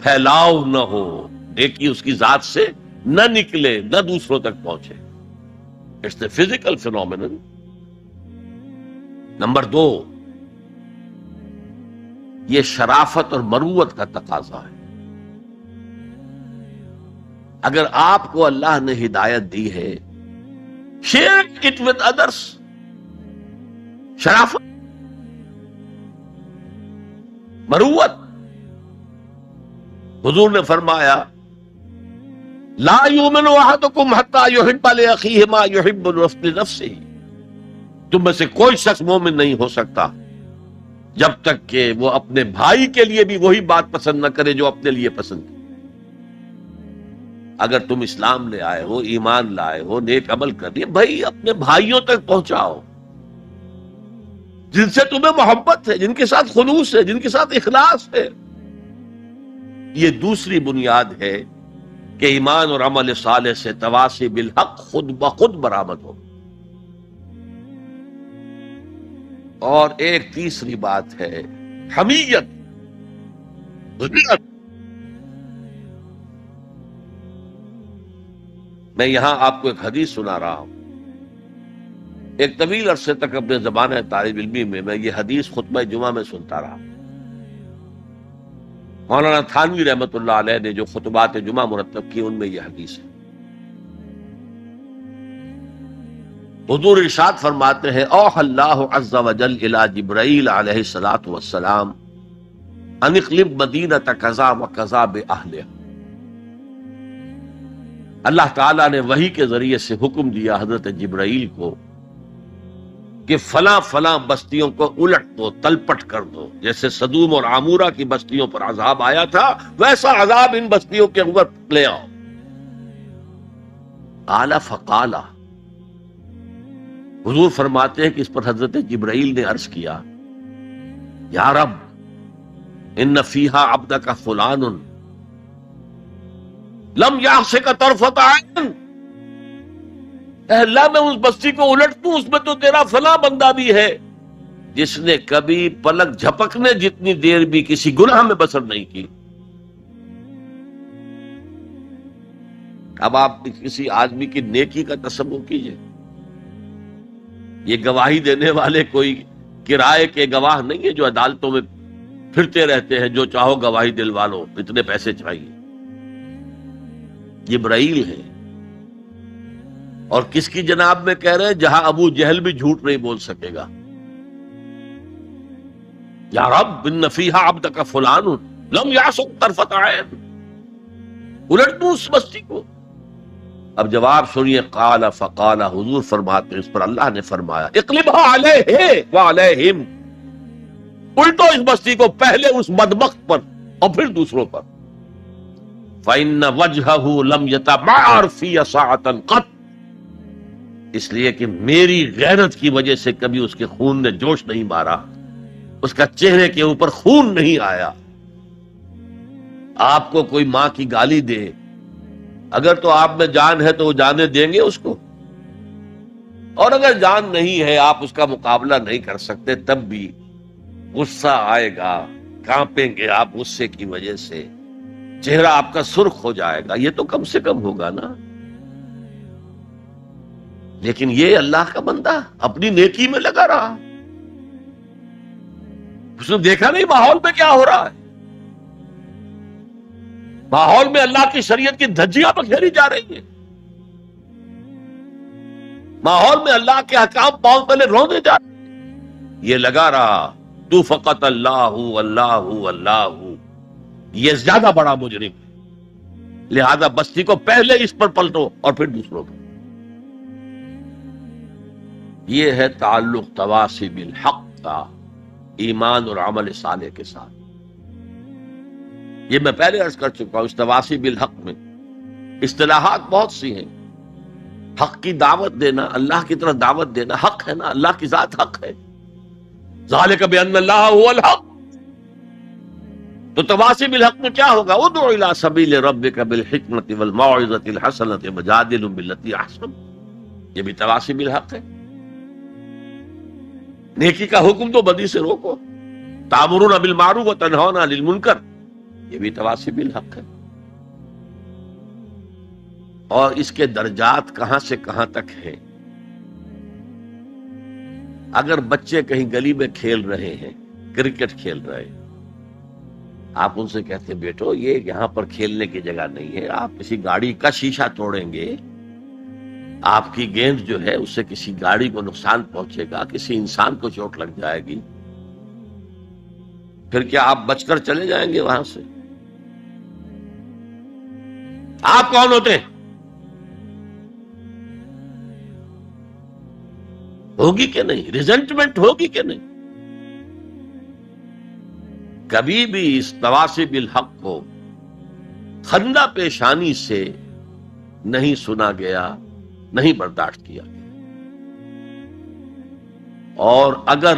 پھیلاؤ نہ ہو، نیکی اس کی ذات سے نہ نکلے، نہ دوسروں تک پہنچے۔ It's a physical phenomenon. Number 2، یہ شرافت اور مروت کا تقاضا ہے۔ اگر آپ کو اللہ نے ہدایت دی ہے، شیئر اٹ ود ادرس۔ شرافت، مروت۔ حضور نے فرمایا لا یؤمن احدکم حتی یحب لاخیہ ما یحب لنفسہ۔ تم میں سے کوئی شخص مومن نہیں ہو سکتا جب تک کہ وہ اپنے بھائی کے لیے بھی وہی بات پسند نہ کرے جو اپنے لیے پسند ہے۔ اگر تم اسلام لے آئے ہو، ایمان لائے ہو، نیک عمل کر لیے، بھائی اپنے بھائیوں تک پہنچاؤ جن سے تمہیں محبت ہے، جن کے ساتھ خلوص ہے، جن کے ساتھ اخلاص ہے۔ یہ دوسری بنیاد ہے کہ ایمان اور عمل صالح سے تواصی بالحق خود بخود برآمد ہو۔ اور ایک تیسری بات ہے حمیت، غیرت۔ میں یہاں آپ کو ایک حدیث سنا رہا ہوں۔ ایک طویل عرصے تک اپنے زمانہ طالب علمی میں یہ حدیث خطبہ جمعہ میں سنتا رہا۔ مولانا تھانوی رحمت اللہ علیہ نے جو خطبات جمعہ مرتب کی ان میں یہ حدیث ہے۔ حضور ارشاد فرماتے ہیں اوحى اللہ عز وجل الی جبرائیل علیہ الصلوۃ والسلام ان اقلب مدینۃ کذا وکذا باہلھا۔ اللہ تعالیٰ نے وحی کے ذریعے سے حکم دیا حضرت جبرائیل کو کہ فلاں فلاں بستیوں کو الٹ دو، تلپٹ کر دو۔ جیسے سدوم اور عامورہ کی بستیوں پر عذاب آیا تھا، ویسا عذاب ان بستیوں کے اوپر لے آؤ۔ قال فقال، حضور فرماتے ہیں کہ اس پر حضرت جبرائیل نے عرض کیا یا رب ان فیہا عبدک فلان لم یعصک طرفۃ عین۔ اے اللہ میں اس بستی کو الٹ دوں، اس میں تو تیرا فلاں بندہ بھی ہے جس نے کبھی پلک جھپکنے جتنی دیر بھی کسی گناہ میں بسر نہیں کی۔ اب آپ کسی آدمی کی نیکی کا تصور کیجئے، یہ گواہی دینے والے کوئی کرائے کے گواہ نہیں ہے جو عدالتوں میں پھرتے رہتے ہیں، جو چاہو گواہی دلوا لو، اتنے پیسے چاہیے۔ جبرائیل ہے، اور کس کی جناب میں کہہ رہے ہیں؟ جہاں ابو جہل بھی جھوٹ نہیں بول سکے گا۔ یا رب ان فیہا عبدک فلان لم یعصک طرفۃ عین، الٹ دوں اس بستی کو۔ اب جواب سنیے، قال فقال، حضور فرماتے ہیں اس پر اللہ نے فرمایا اقلبھا علیہ وعلیہم، الٹو اس بستی کو، پہلے اس بدبخت پر اور پھر دوسروں پر۔ فإن وجہہ لم یتمعر فی ساعۃ قط، اس لیے کہ میری غیرت کی وجہ سے کبھی اس کے خون نے جوش نہیں مارا، اس کا چہرے کے اوپر خون نہیں آیا۔ آپ کو کوئی ماں کی گالی دے، اگر تو آپ میں جان ہے تو وہ جانے دیں گے اس کو، اور اگر جان نہیں ہے، آپ اس کا مقابلہ نہیں کر سکتے، تب بھی غصہ آئے گا، کانپیں گے آپ غصے کی وجہ سے، چہرہ آپ کا سرخ ہو جائے گا، یہ تو کم سے کم ہوگا نا۔ لیکن یہ اللہ کا بندہ اپنی نیکی میں لگا رہا، اس نے دیکھا نہیں ماحول میں کیا ہو رہا ہے، ماحول میں اللہ کی شریعت کی دھجیاں بکھیری جا رہی ہیں، ماحول میں اللہ کے احکام پاؤں پہلے رونے جا رہے ہیں، یہ لگا رہا تو فقط اللہ اللہ اللہ، یہ زیادہ بڑا مجرم ہے، لہذا بستی کو پہلے اس پر پلٹو اور پھر دوسروں پر۔ یہ ہے تعلق تواصی بالحق کا ایمان اور عمل صالح کے ساتھ۔ یہ میں پہلے عرض کر چکا ہوں، اس تواصی بالحق میں اصطلاحات بہت سی ہیں۔ حق کی دعوت دینا، اللہ کی طرف دعوت دینا حق ہے نا، اللہ کی ذات حق ہے۔ ذالک بأن اللہ هو الحق، تو تواصی بالحق میں کیا ہوگا؟ ادع الی سبیل ربک بالحکمۃ والموعظۃ الحسنۃ وجادلہم باللتی احسن، یہ بھی تواصی بالحق ہے۔ نیکی کا حکم تو بدی سے روکو، تأمرون بالمعروف وتنہون عن المنکر، یہ بھی تواصی بالحق ہے۔ اور اس کے درجات کہاں سے کہاں تک ہیں؟ اگر بچے کہیں گلی میں کھیل رہے ہیں، کرکٹ کھیل رہے ہیں، آپ ان سے کہتے ہیں بیٹو یہ یہاں پر کھیلنے کی جگہ نہیں ہے، آپ کسی گاڑی کا شیشہ توڑیں گے، آپ کی گیند جو ہے اس سے کسی گاڑی کو نقصان پہنچے گا، کسی انسان کو چوٹ لگ جائے گی، پھر کیا آپ بچ کر چلے جائیں گے وہاں سے؟ آپ کون ہوتے ہیں؟ ہوگی کہ نہیں؟ ریزنٹمنٹ ہوگی کہ نہیں؟ کبھی بھی اس تواصی بالحق کو خندہ پیشانی سے نہیں سنا گیا، نہیں برداشت کیا گیا۔ اور اگر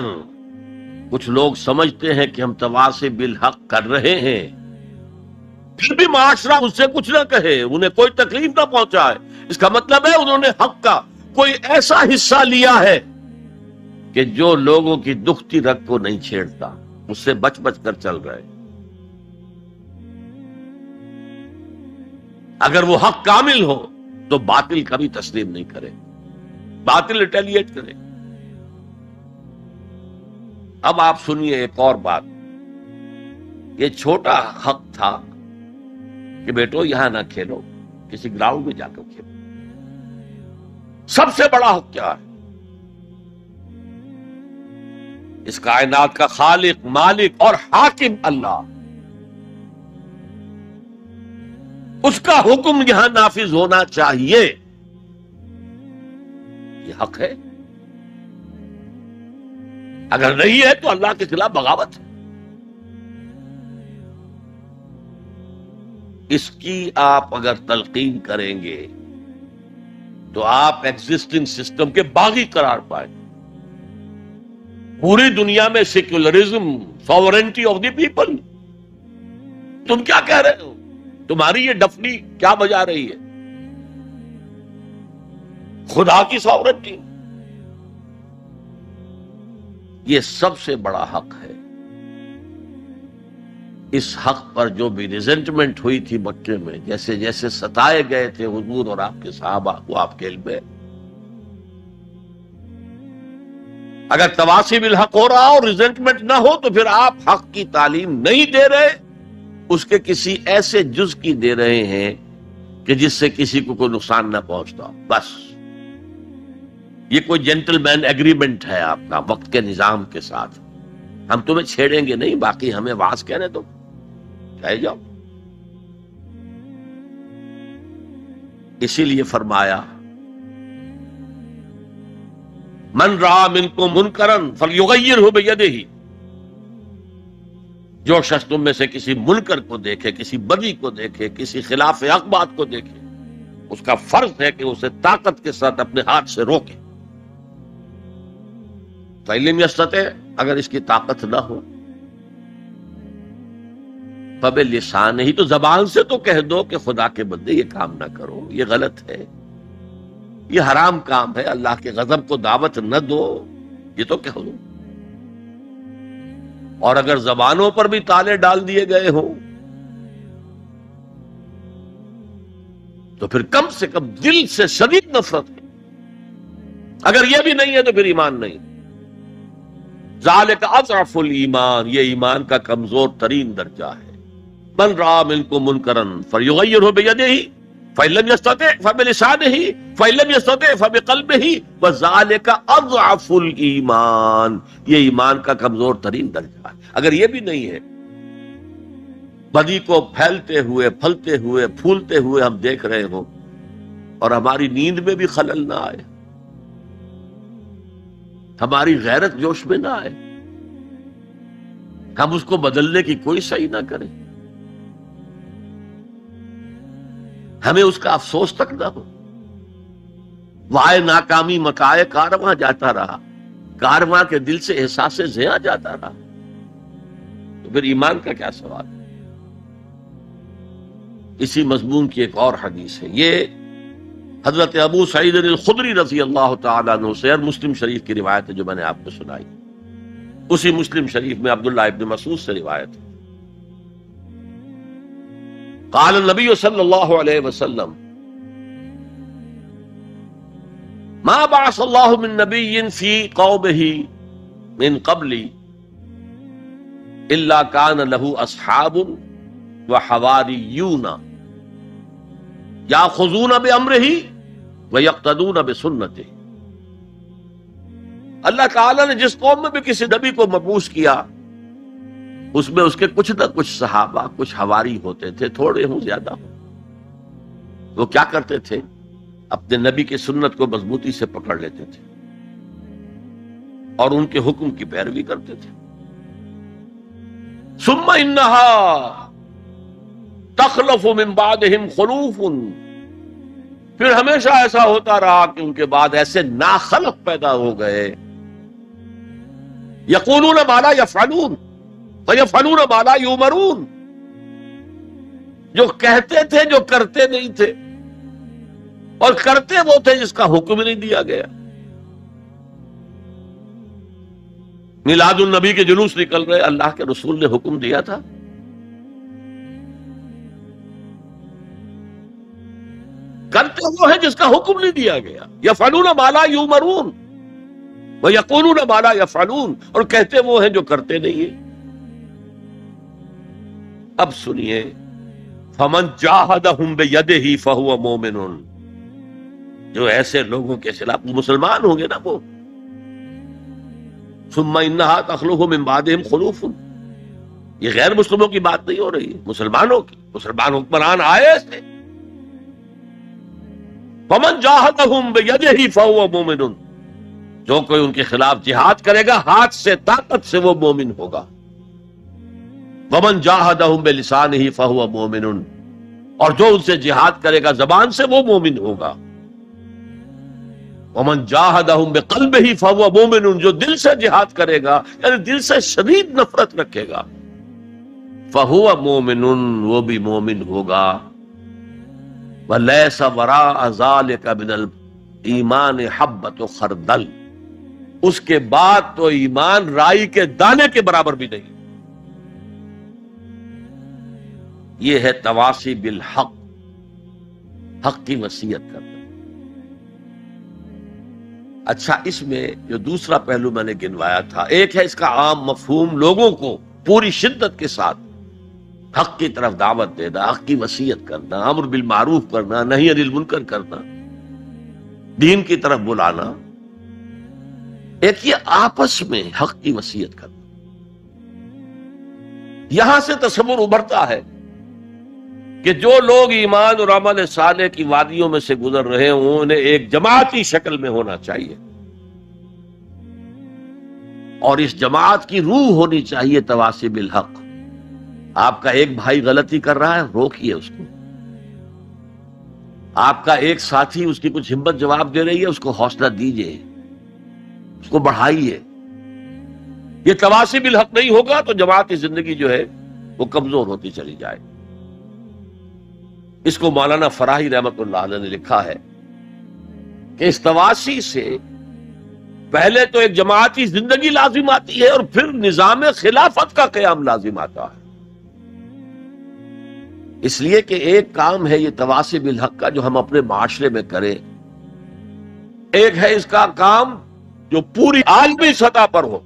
کچھ لوگ سمجھتے ہیں کہ ہم تواصی بالحق کر رہے ہیں، پھر بھی معاشرہ اس سے کچھ نہ کہے، انہیں کوئی تکلیف نہ پہنچائے، اس کا مطلب ہے انہوں نے حق کا کوئی ایسا حصہ لیا ہے کہ جو لوگوں کی دکھتی رگ کو نہیں چھیڑتا، اس سے بچ بچ کر چل رہے۔ اگر وہ حق کامل ہو تو باطل کبھی تسلیم نہیں کرے، باطل ریٹیلیٹ کرے۔ اب آپ سنیے ایک اور بات، یہ چھوٹا حق تھا کہ بیٹو یہاں نہ کھیلو، کسی گراؤنڈ میں جا کر کھیلو۔ سب سے بڑا حق کیا ہے؟ اس کائنات کا خالق، مالک اور حاکم اللہ، اس کا حکم یہاں نافذ ہونا چاہیے، یہ حق ہے۔ اگر نہیں ہے تو اللہ کے خلاف بغاوت ہے۔ اس کی آپ اگر تلقین کریں گے تو آپ ایگزسٹنگ سسٹم کے باغی قرار پائیں۔ پوری دنیا میں secularism, sovereignty of the people, تم کیا کہہ رہے ہو؟ تمہاری یہ ڈفلی کیا بجا رہی ہے؟ خدا کی ساورنٹی، یہ سب سے بڑا حق ہے۔ اس حق پر جو بھی ریزنٹمنٹ ہوئی تھی مکے میں، جیسے جیسے ستائے گئے تھے حضور اور آپ کے صحابہ، وہ آپ کے علم ہے۔ اگر تواصی بالحق ہو رہا اور ریزنٹمنٹ نہ ہو تو پھر آپ حق کی تعلیم نہیں دے رہے، اس کے کسی ایسے جز کی دے رہے ہیں کہ جس سے کسی کو کوئی نقصان نہ پہنچتا۔ بس یہ کوئی جینٹل مین ایگریمنٹ ہے آپ کا وقت کے نظام کے ساتھ، ہم تمہیں چھیڑیں گے نہیں، باقی ہمیں واز کہنے دو، کہہ جاؤ۔ اسی لیے فرمایا من رأى منکم منکرا فلیغیرہ بیدہ، جو شخص تم میں سے کسی منکر کو دیکھے، کسی بدی کو دیکھے، کسی خلاف حق بات کو دیکھے، اس کا فرض ہے کہ اسے طاقت کے ساتھ اپنے ہاتھ سے روکے۔ فإن لم یستطع، اگر اس کی طاقت نہ ہو، فبلسانہ، تو زبان سے تو کہہ دو کہ خدا کے بندے یہ کام نہ کرو، یہ غلط ہے، یہ حرام کام ہے، اللہ کے غضب کو دعوت نہ دو، یہ تو کہہ دو۔ اور اگر زبانوں پر بھی تالے ڈال دیے گئے ہوں تو پھر کم سے کم دل سے شدید نفرت ہے۔ اگر یہ بھی نہیں ہے تو پھر ایمان نہیں۔ ذالک اضعف الایمان، یہ ایمان کا کمزور ترین درجہ ہے۔ من رأى منکم منکرا فلیغیرہ بیدہ فإن لم یستطع فبلسانہ فإن لم یستطع فبقلبہ وذالک اضعف الایمان، یہ ایمان کا کمزور ترین درجہ ہے۔ اگر یہ بھی نہیں ہے، بدی کو پھیلتے ہوئے، پھلتے ہوئے، پھولتے ہوئے ہم دیکھ رہے ہوں اور ہماری نیند میں بھی خلل نہ آئے، ہماری غیرت جوش میں نہ آئے، ہم اس کو بدلنے کی کوئی صحیح نہ کریں، ہمیں اس کا افسوس تک نہ ہو، وائے ناکامی مکائے کارواں جاتا رہا، کارواں کے دل سے احساس زیاں جاتا رہا، تو پھر ایمان کا کیا سوال ہے؟ اسی مضمون کی ایک اور حدیث ہے، یہ حضرت ابو سعید الخدری رضی اللہ تعالیٰ عنہ سے، اور مسلم شریف کی روایت ہے جو میں نے آپ کو سنائی، اسی مسلم شریف میں عبداللہ ابن مسعود سے روایت ہے، قال النبی صلی اللہ علیہ وسلم ما بعث اللہ من نبی فی قومہ من قبلی الا کان لہ اصحاب وحواریون یاخذون بامرہ ویقتدون بسنتہ۔ اللہ تعالیٰ نے جس قوم میں بھی کسی نبی کو مبعوث کیا، اس میں اس کے کچھ نہ کچھ صحابہ، کچھ حواری ہوتے تھے، تھوڑے ہوں زیادہ ہوں، وہ کیا کرتے تھے؟ اپنے نبی کی سنت کو مضبوطی سے پکڑ لیتے تھے اور ان کے حکم کی پیروی کرتے تھے۔ ثم انہا تخلف من بعدہم خلوف، پھر ہمیشہ ایسا ہوتا رہا کہ ان کے بعد ایسے ناخلف پیدا ہو گئے، یقولون ما لا یفعلون ویفعلون ما لا یؤمرون، جو کہتے تھے جو کرتے نہیں تھے، اور کرتے وہ تھے جس کا حکم نہیں دیا گیا۔ میلاد النبی کے جلوس نکل رہے، اللہ کے رسول نے حکم دیا تھا، کرتے وہ ہیں جس کا حکم نہیں دیا گیا۔ یفعلون ما لا یؤمرون ویقولون ما لا یفعلون، اور کہتے وہ ہیں جو کرتے نہیں ہیں۔ اب سنیے، فمن جاہدہم بیدہ فہو مومن، جو ایسے لوگوں کے خلاف مسلمان ہوں گے نا وہ، ثم انہا تخلف من بعدہم خلوف، یہ غیر مسلموں کی بات نہیں ہو رہی ہے، مسلمانوں کی، مسلمان حکمران آئے ایسے۔ فمن جاہدہم بیدہ فہو مومن، جو کوئی ان کے خلاف جہاد کرے گا ہاتھ سے، طاقت سے، وہ مومن ہوگا۔ ومن جاہدہم بلسانہ فہو مومن، اور جو ان سے جہاد کرے گا زبان سے، وہ مومن ہوگا۔ ومن جاہدہم بقلبہ فہو مومن، جو دل سے جہاد کرے گا، یعنی دل سے شدید نفرت رکھے گا، فہو مومن، وہ بھی مومن ہوگا۔ ولیس وراء ذلک من الایمان حبۃ خردل، اس کے بعد تو ایمان رائی کے دانے کے برابر بھی نہیں۔ یہ ہے تواصی بالحق، حق کی وصیت کرنا۔ اچھا، اس میں جو دوسرا پہلو میں نے گنوایا تھا، ایک ہے اس کا عام مفہوم، لوگوں کو پوری شدت کے ساتھ حق کی طرف دعوت دینا، حق کی وصیت کرنا، امر بالمعروف کرنا، نہی عن المنکر کرنا، دین کی طرف بلانا۔ ایک یہ آپس میں حق کی وصیت کرنا۔ یہاں سے تصور ابھرتا ہے کہ جو لوگ ایمان اور عمل صالح کی وادیوں میں سے گزر رہے ہوں، انہیں ایک جماعتی شکل میں ہونا چاہیے، اور اس جماعت کی روح ہونی چاہیے تواصی بالحق۔ آپ کا ایک بھائی غلطی کر رہا ہے، روکیے اس کو۔ آپ کا ایک ساتھی اس کی کچھ ہمت جواب دے رہی ہے، اس کو حوصلہ دیجئے، اس کو بڑھائیے۔ یہ تواصی بالحق نہیں ہوگا تو جماعتی زندگی جو ہے وہ کمزور ہوتی چلی جائے۔ اس کو مولانا فراہی رحمت اللہ علیہ نے لکھا ہے کہ اس تواصی سے پہلے تو ایک جماعتی زندگی لازم آتی ہے، اور پھر نظام خلافت کا قیام لازم آتا ہے۔ اس لیے کہ ایک کام ہے یہ تواصی بالحق کا جو ہم اپنے معاشرے میں کریں، ایک ہے اس کا کام جو پوری عالمی سطح پر ہو۔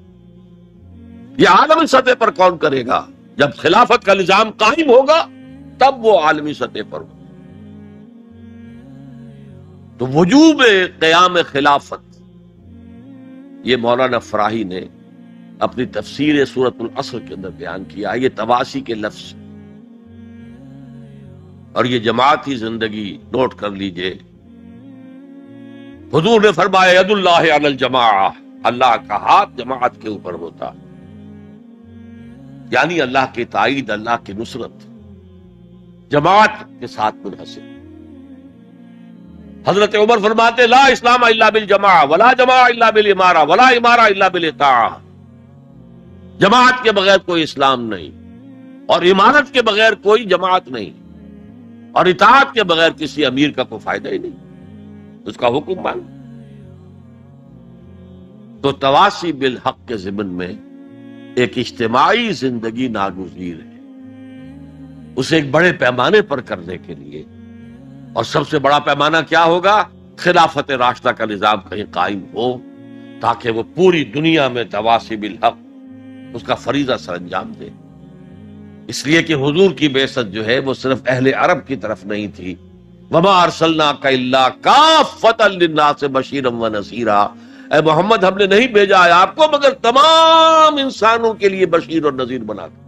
یہ عالمی سطح پر کون کرے گا؟ جب خلافت کا نظام قائم ہوگا تب وہ عالمی سطح پر ہو۔ تو وجوب قیام خلافت، یہ مولانا فراہی نے اپنی تفسیر سورۃ العصر کے اندر بیان کیا۔ یہ تواصی کے لفظ، اور یہ جماعتی زندگی نوٹ کر لیجئے۔ حضور نے فرمایا ید اللہ علی الجماعہ، اللہ کا ہاتھ جماعت کے اوپر ہوتا، یعنی اللہ کی تائید، اللہ کی نصرت جماعت کے ساتھ منحصر۔ حضرت عمر فرماتے لا اسلام الا بالجماعہ ولا جماعہ الا بالامارہ ولا امارہ الا بالاطاعہ، جماعت کے بغیر کوئی اسلام نہیں، اور امارت کے بغیر کوئی جماعت نہیں۔ اور اطاعت کے بغیر کسی امیر کا کوئی فائدہ ہی نہیں، اس کا حکم مان۔ تو تواصی بالحق کے ضمن میں ایک اجتماعی زندگی ناگزیر ہے، اسے ایک بڑے پیمانے پر کرنے کے لیے، اور سب سے بڑا پیمانہ کیا ہوگا؟ خلافت راشدہ کا نظام کہیں قائم ہو، تاکہ وہ پوری دنیا میں تواصی بالحق اس کا فریضہ سر انجام دے۔ اس لیے کہ حضور کی بعثت جو ہے وہ صرف اہل عرب کی طرف نہیں تھی، وما ارسلناک الا کافۃ للناس بشیرا ونذیرا، اے محمد ہم نے نہیں بھیجا ہے آپ کو مگر تمام انسانوں کے لیے بشیر اور نذیر بنا کر۔